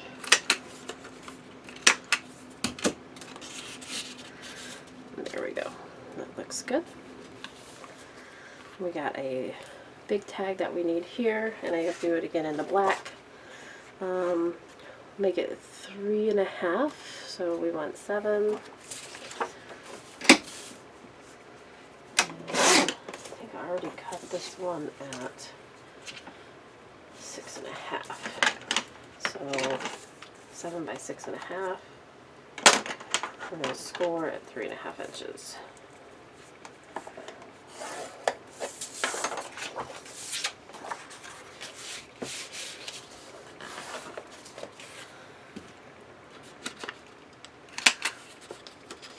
There we go. That looks good. We got a big tag that we need here, and I have to do it again in the black. Make it 3.5, so we want 7. I think I already cut this one at 6.5. So 7 by 6.5. We're going to score at 3.5 inches.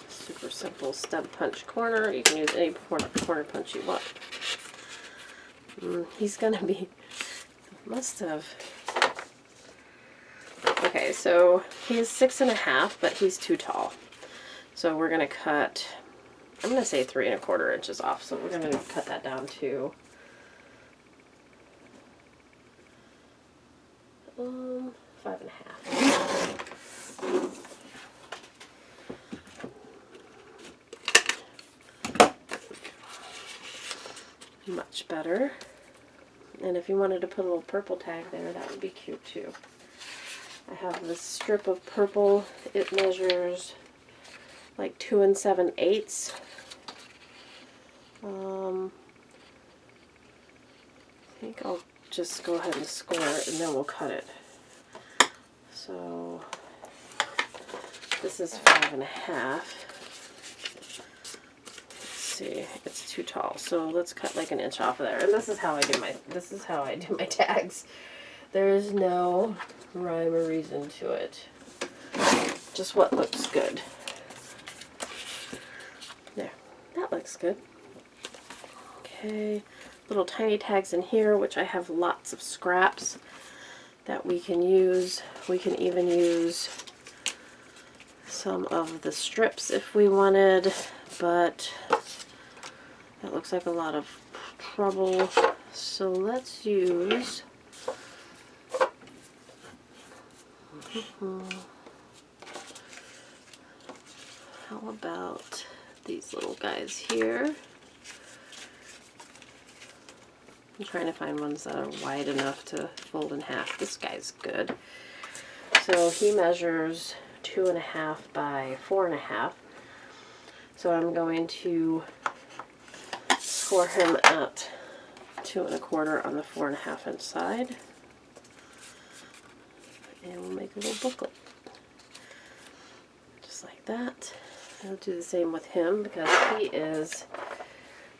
Super simple stub punch corner. You can use any corner punch you want. He's going to be, must have, Okay, so he's 6.5, but he's too tall. So we're gonna cut, I'm gonna say 3 1/4 inches off. So we're gonna cut that down to 5.5. Much better. And if you wanted to put a little purple tag there, that would be cute too. I have this strip of purple. It measures like 2 7/8. I think I'll just go ahead and score it and then we'll cut it. So this is 5.5. Let's see, it's too tall. So let's cut like an inch off of there. And this is how I do my tags. There is no rhyme or reason to it. Just what looks good. There, that looks good. Okay, little tiny tags in here, which I have lots of scraps that we can use. We can even use some of the strips if we wanted, but that looks like a lot of trouble. So let's use how about these little guys here? I'm trying to find ones that are wide enough to fold in half. This guy's good. So he measures 2.5 by 4.5. So I'm going to score him at 2 1/4 on the 4.5 inch side. And we'll make a little booklet. Just like that. I'll do the same with him because he is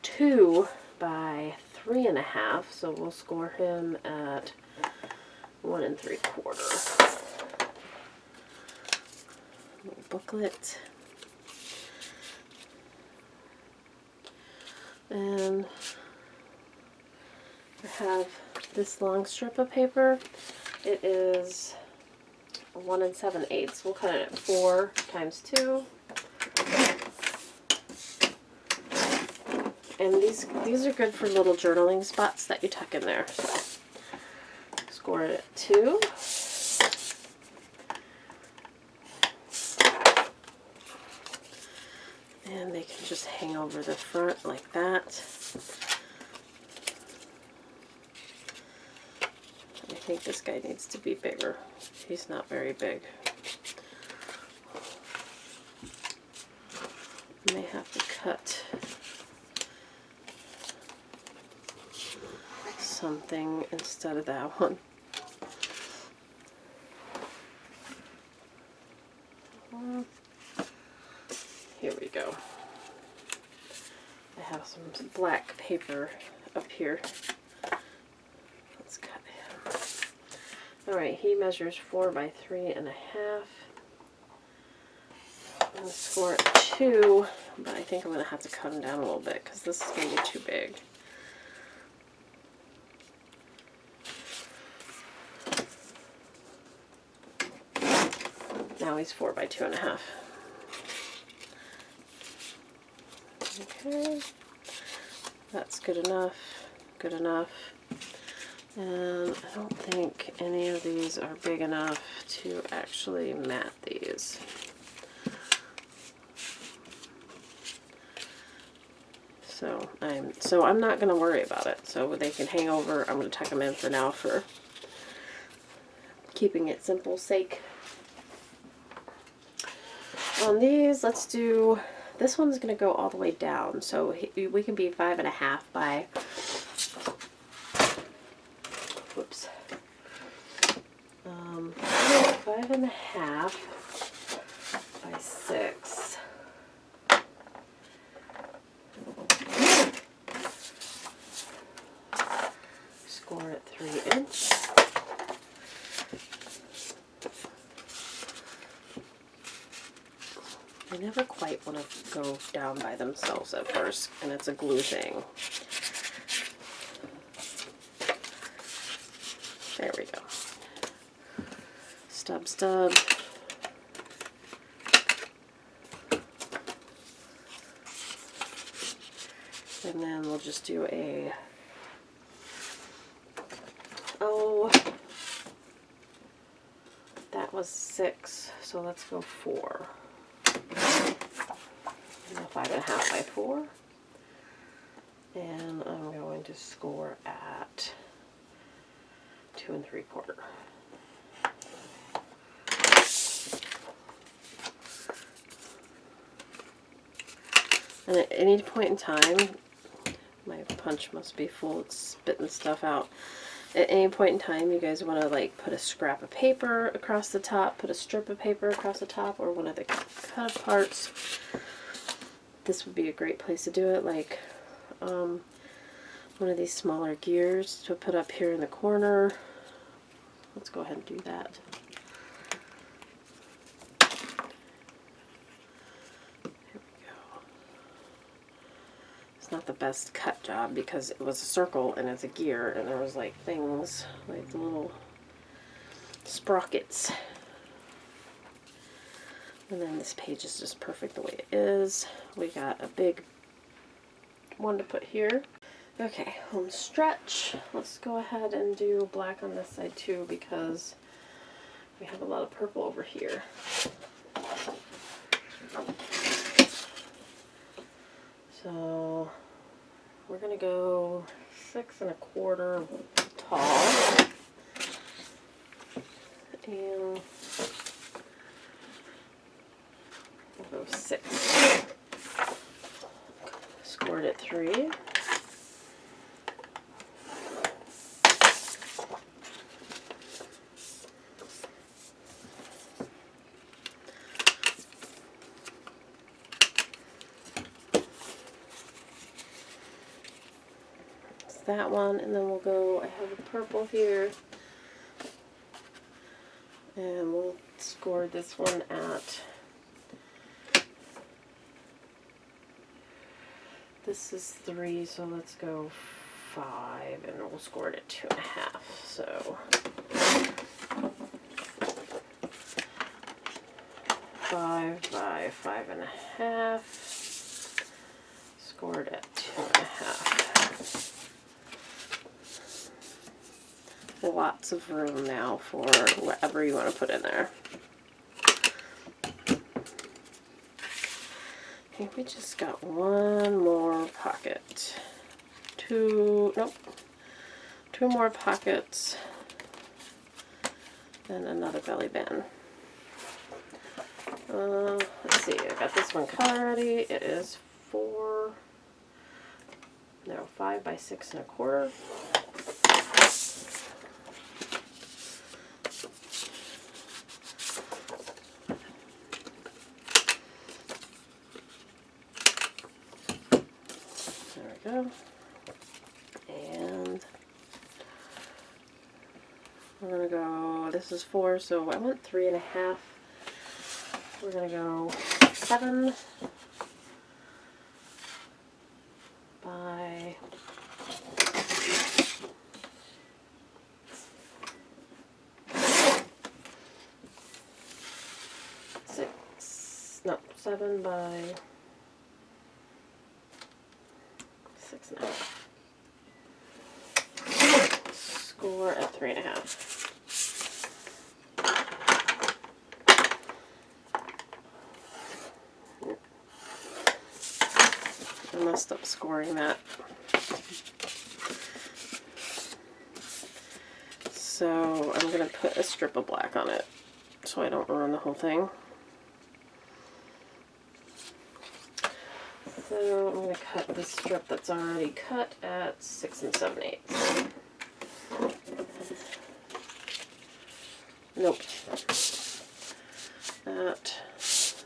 2 by 3.5, so we'll score him at 1 3/4. Little booklet. And I have this long strip of paper. It is 1 7/8. We'll cut it at 4 times 2. And these are good for little journaling spots that you tuck in there. So score it at 2. And they can just hang over the front like that. I think this guy needs to be bigger. He's not very big. I may have to cut something instead of that one. Here we go. I have some black paper up here. Let's cut him. Alright, he measures 4 by 3.5. I'm going to score at 2, but I think I'm going to have to cut him down a little bit because this is going to be too big. Now he's 4 by 2.5. Okay, that's good enough, good enough. And I don't think any of these are big enough to actually mat these. So I'm not going to worry about it. So they can hang over. I'm going to tuck them in for now for keeping it simple sake. On these, let's do, this one's going to go all the way down. So we can be 5.5 by, whoops, 5.5 by 6. Score at 3 inch. I never quite want to go down by themselves at first, and it's a glue thing. There we go. Stub, stud. And then we'll just do a, oh, that was 6, so let's go 4. 5.5 by 4. And I'm going to score at 2 3/4. And at any point in time, my punch must be full, it's spitting stuff out. At any point in time, you guys want to like put a scrap of paper across the top, put a strip of paper across the top, or one of the cut parts. This would be a great place to do it, like one of these smaller gears to put up here in the corner. Let's go ahead and do that. Here we go. It's not the best cut job because it was a circle and it's a gear, and there was like things, like the little sprockets. And then this page is just perfect the way it is. We got a big one to put here. Okay, home stretch. Let's go ahead and do black on this side too because we have a lot of purple over here. So we're gonna go 6 1/4 tall, and we'll go 6. Scored at 3. That one, and then we'll go, I have a purple here, and we'll score this one at, this is 3, so let's go 5, and we'll score it at 2.5, so 5 by 5.5, scored at 2.5. Lots of room now for whatever you want to put in there. Okay, we just got one more pocket. 2 more pockets and another belly band. Let's see, I got this one cut already. It is 5 by 6 1/4. Go. And we're gonna go, this is 4, so I went 3.5. We're gonna go 7 by 6, no, 7 by 6.5. Score at 3.5. I messed up scoring that. So I'm going to put a strip of black on it so I don't ruin the whole thing. So I'm going to cut this strip that's already cut at 6 7/8. Nope. At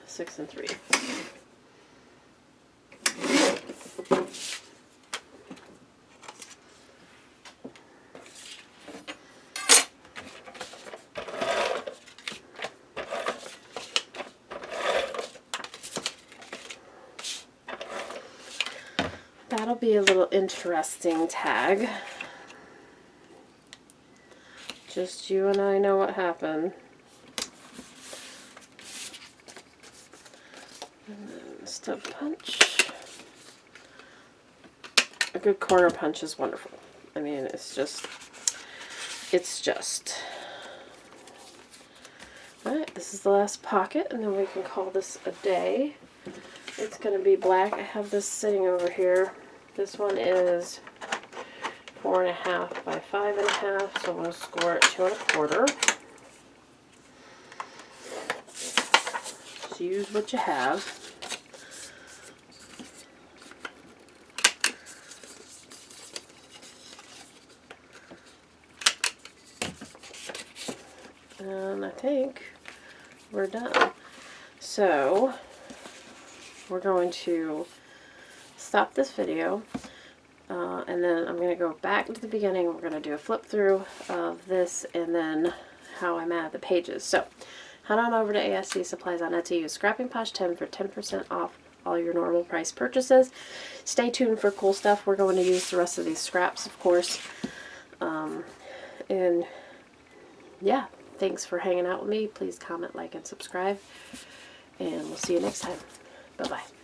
6 3. That'll be a little interesting tag. Just you and I know what happened. And then stub punch. A good corner punch is wonderful. I mean, it's just. Alright, this is the last pocket, and then we can call this a day. It's going to be black. I have this sitting over here. This one is 4.5 by 5.5, so I'm going to score it 2 1/4. Just use what you have. And I think we're done. So we're going to stop this video, and then I'm going to go back to the beginning. We're going to do a flip through of this and then how I'm at the pages. So head on over to ASC Supplies on Etsy. Use Scrapping Posh 10 for 10% off all your normal price purchases. Stay tuned for cool stuff. We're going to use the rest of these scraps, of course. And yeah, thanks for hanging out with me. Please comment, like, and subscribe. And we'll see you next time. Bye-bye.